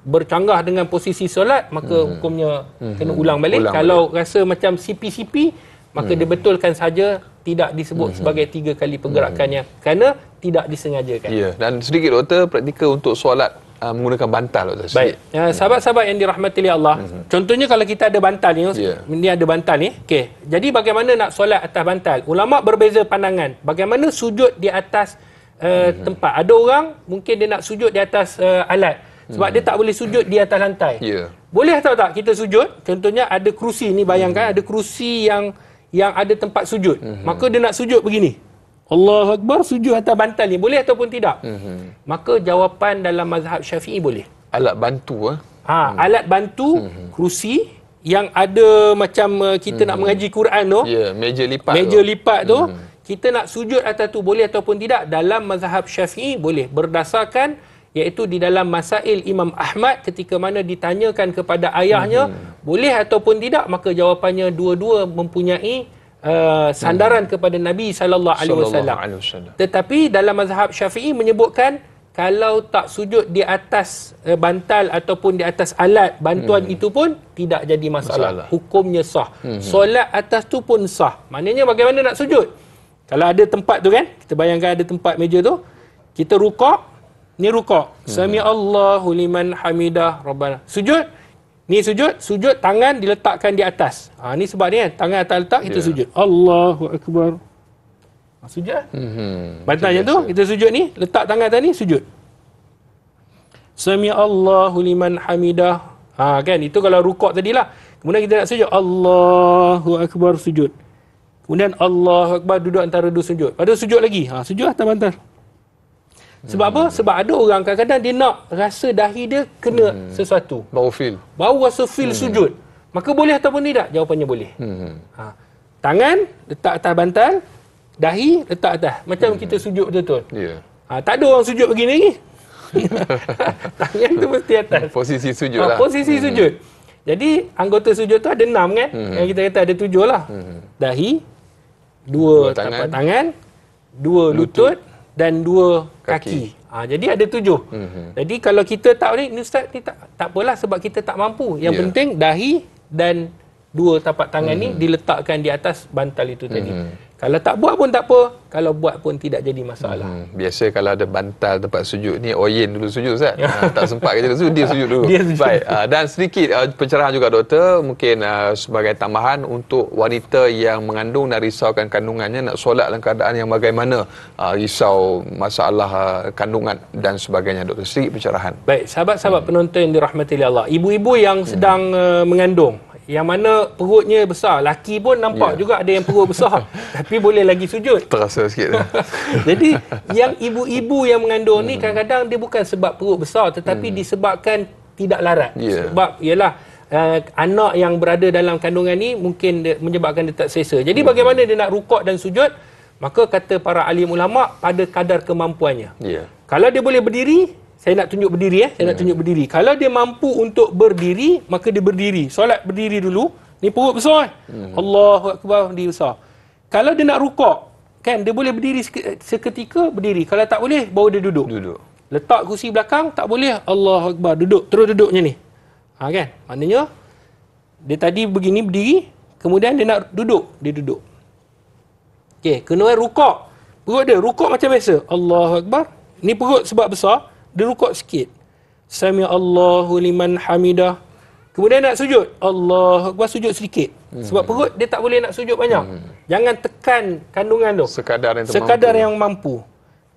bercanggah dengan posisi solat, maka hukumnya kena ulang balik. Kalau rasa macam sipi-sipi, maka dibetulkan saja tidak disebut sebagai 3 kali pergerakannya kerana tidak disengajakan. Dan sedikit doktor, praktikal untuk solat menggunakan bantal doktor. Baik. Sahabat-sahabat yang dirahmati Allah, contohnya kalau kita ada bantal ni, ni ada bantal ni. Okey. Jadi bagaimana nak solat atas bantal? Ulama berbeza pandangan. Bagaimana sujud di atas tempat? Ada orang mungkin dia nak sujud di atas alat sebab dia tak boleh sujud di atas lantai. Boleh atau tak kita sujud? Contohnya ada kerusi ni, bayangkan ada kerusi yang ada tempat sujud. Maka dia nak sujud begini. Allahu Akbar, sujud atas bantal ni. Boleh ataupun tidak? Maka jawapan dalam mazhab Syafi'i boleh. Alat bantu alat bantu, kerusi yang ada macam kita nak mengaji Quran tu. Meja lipat tu. Kita nak sujud atas tu boleh ataupun tidak? Dalam mazhab Syafi'i boleh. Berdasarkan iaitu di dalam Masail Imam Ahmad ketika mana ditanyakan kepada ayahnya boleh ataupun tidak, maka jawapannya dua-dua mempunyai sandaran kepada Nabi sallallahu alaihi wasallam. Tetapi dalam mazhab Syafi'i menyebutkan kalau tak sujud di atas bantal ataupun di atas alat bantuan itu pun tidak jadi masalah. Hukumnya sah. Solat atas tu pun sah. Maknanya bagaimana nak sujud? Kalau ada tempat tu kan, kita bayangkan ada tempat meja tu, kita rukuk. Ni rukuk. Sami Allahu liman hamidah Rabbana. Sujud. Ni sujud tangan diletakkan di atas. Ni sebab ni kan, tangan atas letak kita sujud. Allahu Akbar. Sujud. Bantalnya tu kita sujud ni, letak tangan atas ni sujud. Sami Allahu liman hamidah. Kan itu kalau rukuk tadilah. Kemudian kita nak sujud, Allahu Akbar, sujud. Kemudian Allahu Akbar, duduk antara dua sujud. Pada sujud lagi. Sujud atas bantal. Sebab apa? Sebab ada orang kadang-kadang dia nak rasa dahi dia kena sesuatu. Baru rasa feel sujud. Maka boleh ataupun tidak? Jawapannya boleh. Tangan letak atas bantal, dahi letak atas. Macam kita sujud betul-betul. Tak ada orang sujud begini lagi. Tangan tu mesti atas. Posisi sujud lah. Posisi sujud. Jadi anggota sujud tu ada 6 kan? Yang kita kata ada 7 lah. Dahi, 2 tapak tangan, 2 lutut dan 2 kaki. Jadi ada 7. Jadi kalau kita tak ni Ustaz ni tak apalah sebab kita tak mampu. Yang penting dahi dan 2 tapak tangan ni diletakkan di atas bantal itu tadi. Kalau tak buat pun tak apa, kalau buat pun tidak jadi masalah. Biasa kalau ada bantal tempat sujud ni, Oyen dulu sujud Ustaz. Tak sempat kerja tu, dia sujud dulu. Baik, dan sedikit pencerahan juga doktor, mungkin sebagai tambahan untuk wanita yang mengandung dan risaukan kandungannya nak solat dalam keadaan yang bagaimana, risau masalah kandungan dan sebagainya doktor. Sedikit pencerahan. Baik, sahabat-sahabat penonton yang dirahmati Allah, ibu-ibu yang sedang mengandung, yang mana perutnya besar, laki pun nampak juga ada yang perut besar tapi boleh lagi sujud, terasa sikit. Jadi yang ibu-ibu yang mengandung ni kadang-kadang dia bukan sebab perut besar tetapi disebabkan tidak larat. Sebab ialah anak yang berada dalam kandungan ni mungkin menyebabkan dia tak selesa. Jadi bagaimana dia nak rukuk dan sujud? Maka kata para alim ulama pada kadar kemampuannya. Kalau dia boleh berdiri, saya nak tunjuk berdiri saya nak tunjuk berdiri. Kalau dia mampu untuk berdiri, maka dia berdiri. Solat berdiri dulu. Ni perut besar. Allahu Akbar, dia besar. Kalau dia nak rukuk, kan dia boleh berdiri seketika, berdiri. Kalau tak boleh, baru dia duduk. Letak kursi belakang, tak boleh, Allahu Akbar, duduk, terus duduknya ni. Kan? Maknanya dia tadi begini berdiri, kemudian dia nak duduk, dia duduk. Okey, kena rukuk. Perut dia rukuk macam biasa. Allahu Akbar. Ni perut sebab besar, dia rukuk sikit. Sami Allahu liman hamidah. Kemudian nak sujud, Allahu Akbar, sujud sedikit. Sebab perut dia tak boleh nak sujud banyak. Jangan tekan kandungan tu. Sekadar yang mampu.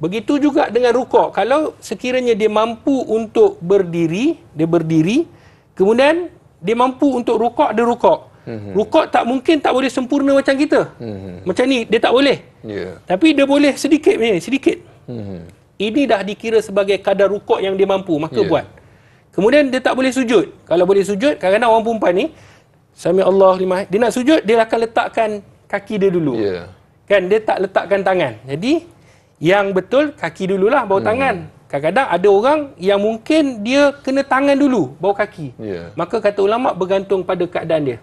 Begitu juga dengan rukuk. Kalau sekiranya dia mampu untuk berdiri, dia berdiri. Kemudian dia mampu untuk rukuk, dia rukuk. Rukuk tak mungkin tak boleh sempurna macam kita. Macam ni dia tak boleh. Tapi dia boleh sedikit macam ni, sedikit. Ini dah dikira sebagai kadar rukuk yang dia mampu, maka buat. Kemudian dia tak boleh sujud. Kalau boleh sujud, kadang-kadang orang perempuan ni Sami Allah lima, dia nak sujud, dia akan letakkan kaki dia dulu. Kan dia tak letakkan tangan. Jadi yang betul kaki dululah, baru tangan. Kadang-kadang ada orang yang mungkin dia kena tangan dulu, baru kaki. Maka kata ulama bergantung pada keadaan dia.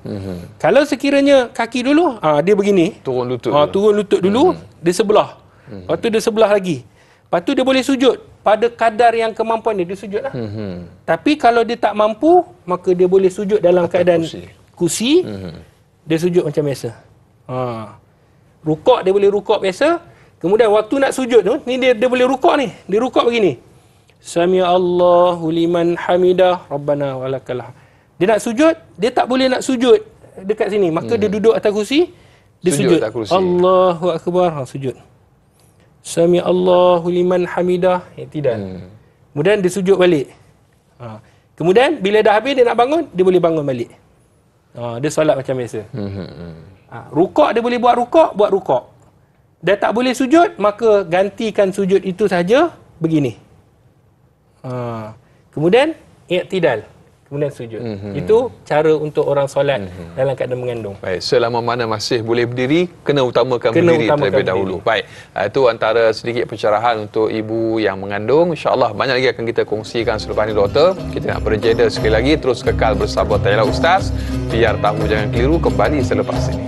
Kalau sekiranya kaki dulu, dia begini. Turun lutut. Turun lutut dulu, dia sebelah. Lepas tu dia sebelah lagi. Lepas tu dia boleh sujud. Pada kadar yang kemampuan dia sujud lah. Tapi kalau dia tak mampu, maka dia boleh sujud dalam keadaan kursi. Dia sujud macam biasa. Rukuk dia boleh rukuk biasa. Kemudian waktu nak sujud tu, ni dia boleh rukuk ni. Dia rukuk begini. Sami Allahu liman hamidah, Rabbana walakal hamd. Dia nak sujud, dia tak boleh nak sujud dekat sini. Maka dia duduk atas kursi, dia sujud. Allahu Akbar, sujud. Sami Allahu liman hamidah, tidak. Kemudian dia sujud balik. Kemudian bila dah habis dia nak bangun, dia boleh bangun balik. Dia solat macam biasa. Rukuk dia boleh buat rukuk. Dia tak boleh sujud, maka gantikan sujud itu saja begini. Kemudian i'tidal. Kemudian sujud. Itu cara untuk orang solat dalam keadaan mengandung. Baik, selama mana masih boleh berdiri, kena utamakan berdiri terlebih dahulu. Baik, itu antara sedikit pencerahan untuk ibu yang mengandung. InsyaAllah banyak lagi akan kita kongsikan selepas ini, doktor. Kita nak berjeda sekali lagi, terus kekal bersama Tanya Ustaz. Biar tahu jangan keliru, kembali selepas ini.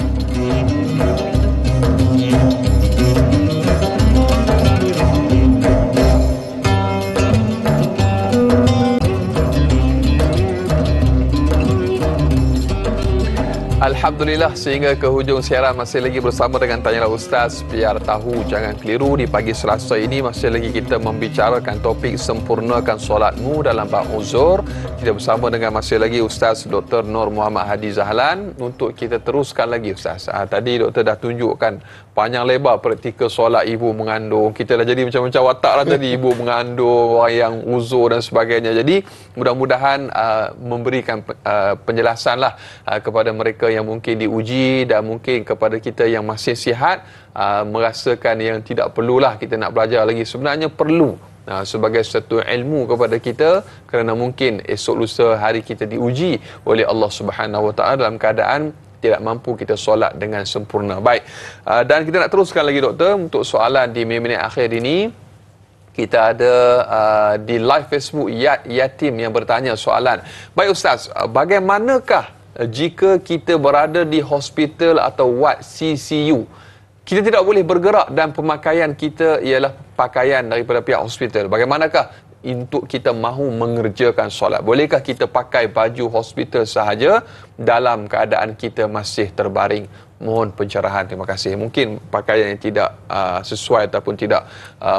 Alhamdulillah, sehingga ke hujung siaran masih lagi bersama dengan Tanyalah Ustaz. Biar tahu jangan keliru. Di pagi Selasa ini masih lagi kita membicarakan topik sempurnakan solatmu dalam bab uzur. Kita bersama dengan masih lagi Ustaz Dr. Nur Muhammad Hadi Zahlan. Untuk kita teruskan lagi Ustaz, tadi doktor dah tunjukkan panjang lebar praktikal solat ibu mengandung. Kita dah jadi macam-macam watak lah tadi. Ibu mengandung, orang yang uzur dan sebagainya. Jadi mudah-mudahan memberikan penjelasan lah kepada mereka yang mungkin diuji, dan mungkin kepada kita yang masih sihat merasakan yang tidak perlulah kita nak belajar lagi. Sebenarnya perlu sebagai satu ilmu kepada kita, kerana mungkin esok lusa hari kita diuji oleh Allah Subhanahu Wa Taala dalam keadaan tidak mampu kita solat dengan sempurna. Baik, dan kita nak teruskan lagi doktor untuk soalan di minit akhir ini. Kita ada di live Facebook Yatim yang bertanya soalan. Baik Ustaz, bagaimanakah jika kita berada di hospital atau ward CCU? Kita tidak boleh bergerak dan pemakaian kita ialah pakaian daripada pihak hospital. Bagaimanakah untuk kita mahu mengerjakan solat? Bolehkah kita pakai baju hospital sahaja dalam keadaan kita masih terbaring? Mohon pencerahan, terima kasih. Mungkin pakaian yang tidak sesuai ataupun tidak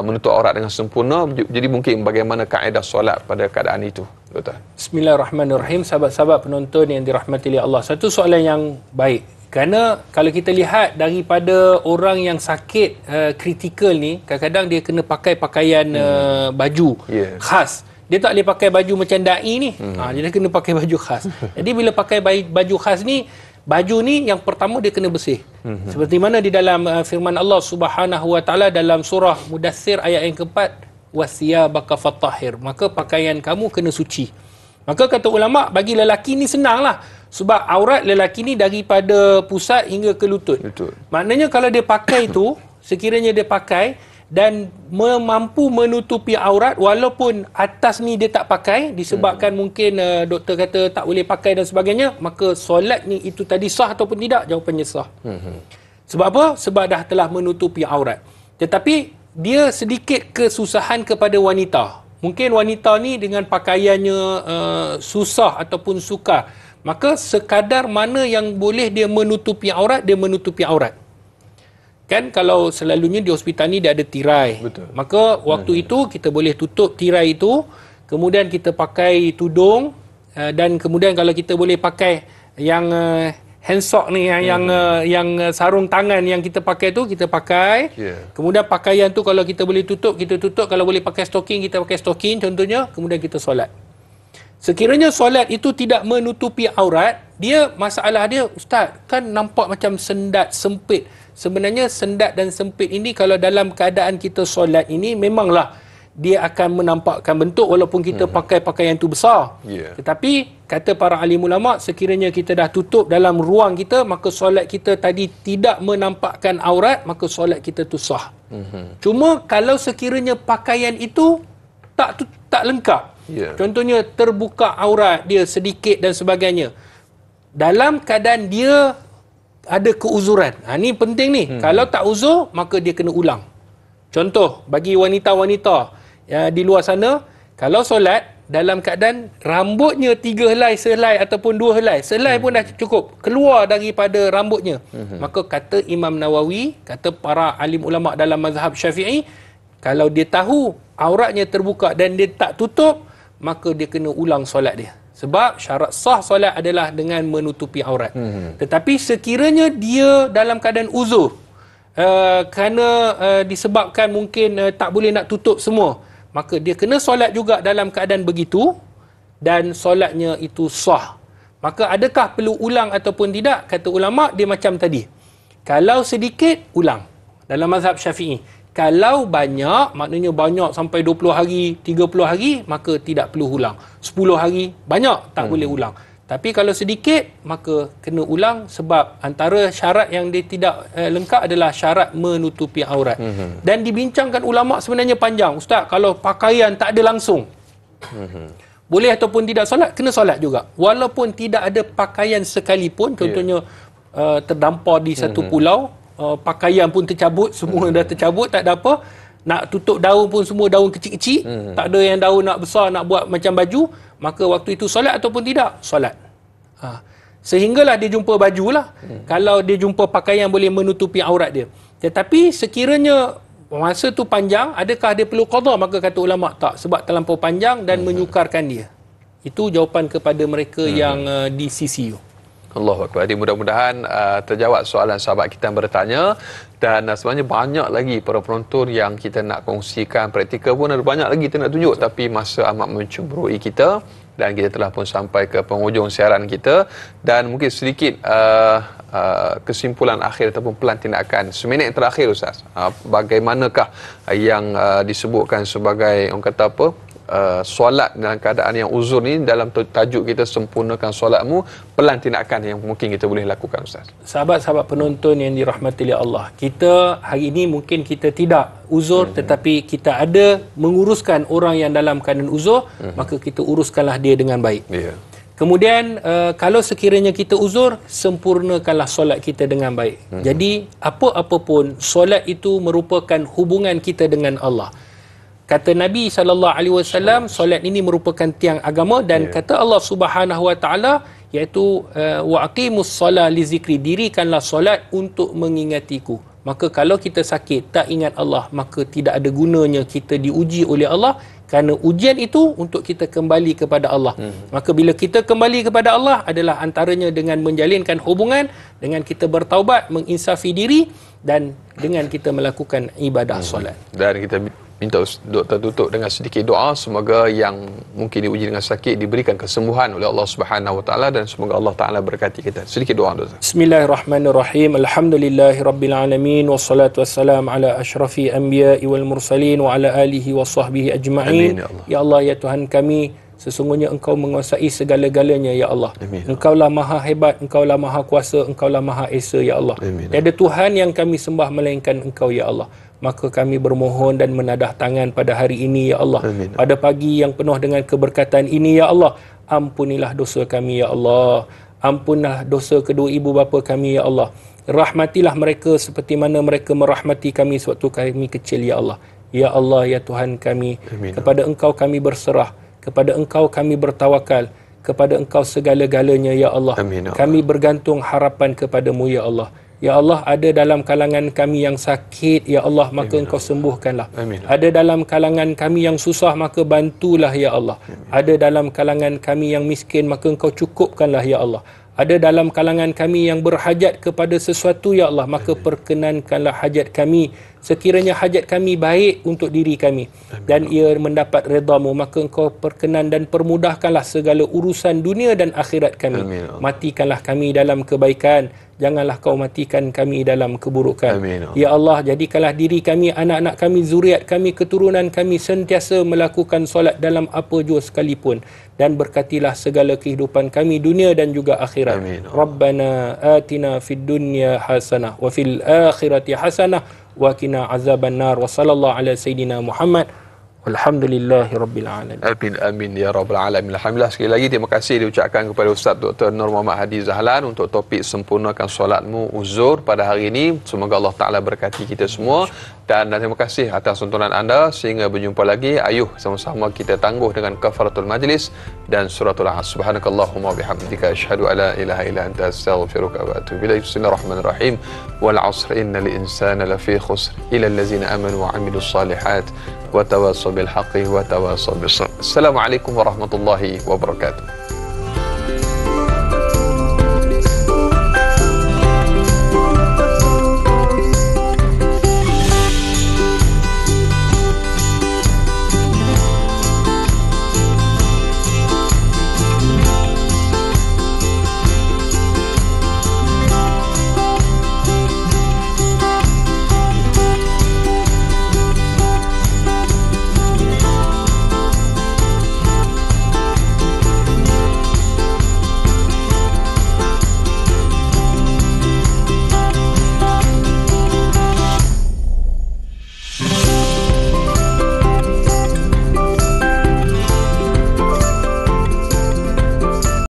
menutup aurat dengan sempurna. Jadi mungkin bagaimana kaedah solat pada keadaan itu, Doktor? Bismillahirrahmanirrahim. Sahabat-sahabat penonton yang dirahmati oleh Allah, satu soalan yang baik. Kerana kalau kita lihat daripada orang yang sakit kritikal ni, kadang-kadang dia kena pakai pakaian baju khas. Dia tak boleh pakai baju macam da'i ni. Dia kena pakai baju khas. Jadi bila pakai baju khas ni, baju ni yang pertama dia kena bersih. Seperti mana di dalam firman Allah Subhanahu Wa Taala dalam surah Mudaththir ayat yang keempat, wasiyabaka fatahhir. Maka pakaian kamu kena suci. Maka kata ulama, bagi lelaki ni senanglah. Sebab aurat lelaki ni daripada pusat hingga ke lutut. Maknanya kalau dia pakai tu, sekiranya dia pakai dan mampu menutupi aurat, walaupun atas ni dia tak pakai, disebabkan mungkin doktor kata tak boleh pakai dan sebagainya, maka solat ni itu tadi sah ataupun tidak? Jawapannya sah. Sebab apa? Sebab dah telah menutupi aurat. Tetapi dia sedikit kesusahan kepada wanita. Mungkin wanita ni dengan pakaiannya susah ataupun sukar. Maka sekadar mana yang boleh dia menutupi aurat, dia menutupi aurat. Kan kalau selalunya di hospital ni dia ada tirai. Betul. Maka waktu itu kita boleh tutup tirai itu. Kemudian kita pakai tudung. Dan kemudian kalau kita boleh pakai yang handsock ni, yang sarung tangan yang kita pakai tu, kita pakai. Kemudian pakaian tu kalau kita boleh tutup, kita tutup. Kalau boleh pakai stocking, kita pakai stocking contohnya. Kemudian kita solat. Sekiranya solat itu tidak menutupi aurat, masalah dia, Ustaz, kan nampak macam sendat, sempit. Sebenarnya sendat dan sempit ini kalau dalam keadaan kita solat ini, memanglah dia akan menampakkan bentuk walaupun kita pakai pakaian tu besar. Tetapi kata para alim ulama, sekiranya kita dah tutup dalam ruang kita, maka solat kita tadi tidak menampakkan aurat, maka solat kita tu sah. Cuma kalau sekiranya pakaian itu tak lengkap. Contohnya terbuka aurat dia sedikit dan sebagainya. Dalam keadaan dia ada keuzuran. Ini penting ni. Kalau tak uzur, maka dia kena ulang. Contoh bagi wanita-wanita di luar sana, kalau solat dalam keadaan rambutnya 3 helai, sehelai ataupun 2 helai, sehelai pun dah cukup keluar daripada rambutnya, maka kata Imam Nawawi, kata para alim ulama dalam mazhab Syafi'i, kalau dia tahu auratnya terbuka dan dia tak tutup, maka dia kena ulang solat dia. Sebab syarat sah solat adalah dengan menutupi aurat. Tetapi sekiranya dia dalam keadaan uzur, kerana disebabkan mungkin tak boleh nak tutup semua, maka dia kena solat juga dalam keadaan begitu dan solatnya itu sah. Maka adakah perlu ulang ataupun tidak? Kata ulama, dia macam tadi. Kalau sedikit, ulang. Dalam mazhab Syafi'i. Kalau banyak, maknanya banyak sampai 20 hari, 30 hari, maka tidak perlu ulang. 10 hari, banyak, tak boleh ulang. Tapi kalau sedikit, maka kena ulang sebab antara syarat yang dia tidak lengkap adalah syarat menutupi aurat. Dan dibincangkan ulama sebenarnya panjang. Ustaz, kalau pakaian tak ada langsung, boleh ataupun tidak solat? Kena solat juga. Walaupun tidak ada pakaian sekalipun, contohnya terdampar di satu pulau, pakaian pun tercabut, semua dah tercabut, tak ada apa. Nak tutup daun pun semua daun kecil-kecil, tak ada yang daun nak besar, nak buat macam baju, maka waktu itu solat ataupun tidak? Solat. Sehinggalah dia jumpa baju lah. Kalau dia jumpa pakaian boleh menutupi aurat dia. Tetapi sekiranya masa tu panjang, adakah dia perlu qada? Maka kata ulama, tak, sebab terlampau panjang dan menyukarkan dia. Itu jawapan kepada mereka yang di CCU. Allahu Akbar. Jadi mudah-mudahan terjawab soalan sahabat kita yang bertanya. Dan sebenarnya banyak lagi para penonton yang kita nak kongsikan. Praktikal pun ada banyak lagi kita nak tunjuk. Tapi masa amat mencemburui kita. Dan kita telah pun sampai ke penghujung siaran kita. Dan mungkin sedikit kesimpulan akhir ataupun pelan tindakan. Seminit terakhir Ustaz. Bagaimanakah yang disebutkan sebagai, orang kata apa, solat dalam keadaan yang uzur ni, dalam tajuk kita sempurnakan solatmu, pelan tindakan yang mungkin kita boleh lakukan Ustaz. Sahabat-sahabat penonton yang dirahmati oleh Allah, kita hari ini mungkin kita tidak uzur, tetapi kita ada menguruskan orang yang dalam keadaan uzur, maka kita uruskanlah dia dengan baik. Kemudian kalau sekiranya kita uzur, sempurnakanlah solat kita dengan baik. Jadi apa-apa pun, solat itu merupakan hubungan kita dengan Allah. Kata Nabi SAW, solat ini merupakan tiang agama, dan kata Allah Subhanahu Wa Taala, iaitu wa aqimus solah li zikri, dirikanlah solat untuk mengingatiku. Maka kalau kita sakit tak ingat Allah, maka tidak ada gunanya kita diuji oleh Allah, kerana ujian itu untuk kita kembali kepada Allah. Maka bila kita kembali kepada Allah adalah antaranya dengan menjalinkan hubungan, dengan kita bertaubat, menginsafi diri, dan dengan kita melakukan ibadah solat. Dan kita minta doktor tutup dengan sedikit doa, semoga yang mungkin diuji dengan sakit diberikan kesembuhan oleh Allah Subhanahu Wa Taala, dan semoga Allah Taala berkati kita. Sedikit doa doktor. Bismillahirrahmanirrahim. Alhamdulillahirabbil alamin, wassalatu wassalam ala asyrafi anbiya'i wal mursalin wa ala alihi wa sahbihi ajma'in. Ya Allah, ya Tuhan kami, sesungguhnya Engkau menguasai segala-galanya ya Allah. Engkaulah maha hebat, Engkaulah maha kuasa, Engkaulah maha esa ya Allah. Tiada Tuhan yang kami sembah melainkan Engkau ya Allah. Maka kami bermohon dan menadah tangan pada hari ini ya Allah. Pada pagi yang penuh dengan keberkatan ini ya Allah, ampunilah dosa kami ya Allah. Ampunlah dosa kedua ibu bapa kami ya Allah. Rahmatilah mereka seperti mana mereka merahmati kami sewaktu kami kecil, ya Allah. Ya Allah, ya Tuhan kami, Amin. kepada Engkau kami berserah, kepada Engkau kami bertawakal, kepada Engkau segala-galanya, ya Allah. Amin, ya Allah. Kami bergantung harapan kepadamu, ya Allah. Ya Allah, ada dalam kalangan kami yang sakit, ya Allah, maka Engkau sembuhkanlah. Amin. Ada dalam kalangan kami yang susah, maka bantulah, ya Allah. Ada dalam kalangan kami yang miskin, maka Engkau cukupkanlah, ya Allah. Ada dalam kalangan kami yang berhajat kepada sesuatu, ya Allah, maka perkenankanlah hajat kami. Sekiranya hajat kami baik untuk diri kami dan ia mendapat redha-Mu, maka Engkau perkenan dan permudahkanlah segala urusan dunia dan akhirat kami. Amin. Matikanlah kami dalam kebaikan, janganlah Kau matikan kami dalam keburukan. Amin. Ya Allah, jadikanlah diri kami, anak-anak kami, zuriat kami, keturunan kami sentiasa melakukan solat dalam apa jua sekalipun, dan berkatilah segala kehidupan kami dunia dan juga akhirat. Amin. Rabbana atina fid dunya hasanah wa fil akhirati hasanah wa qina azaban nar. Wa sallallahu ala sayidina Muhammad walhamdulillahi rabbil alamin. Amin, amin ya rabbal alamin. Alhamdulillah, sekali lagi terima kasih diucapkan kepada Ustaz Dr. Nur Muhammad Hadi Zahlan untuk topik sempurnakan solatmu uzur pada hari ini. Semoga Allah Taala berkati kita semua, dan terima kasih atas tontonan anda. Sehingga berjumpa lagi, ayuh sama-sama kita tangguh dengan kafaratul majlis dan suratul As. Subhanakallahumma bihamdika asyhadu alla ilaha illa anta astaghfiruka wa atubu ilaik. Bismillahirrahmanirrahim. Wal 'asr innal insana lafi khusr illa allazina amanu wa 'amilus salihat wa tawassaw bil haqqi wa tawassaw bis sabr. Assalamualaikum warahmatullahi wabarakatuh.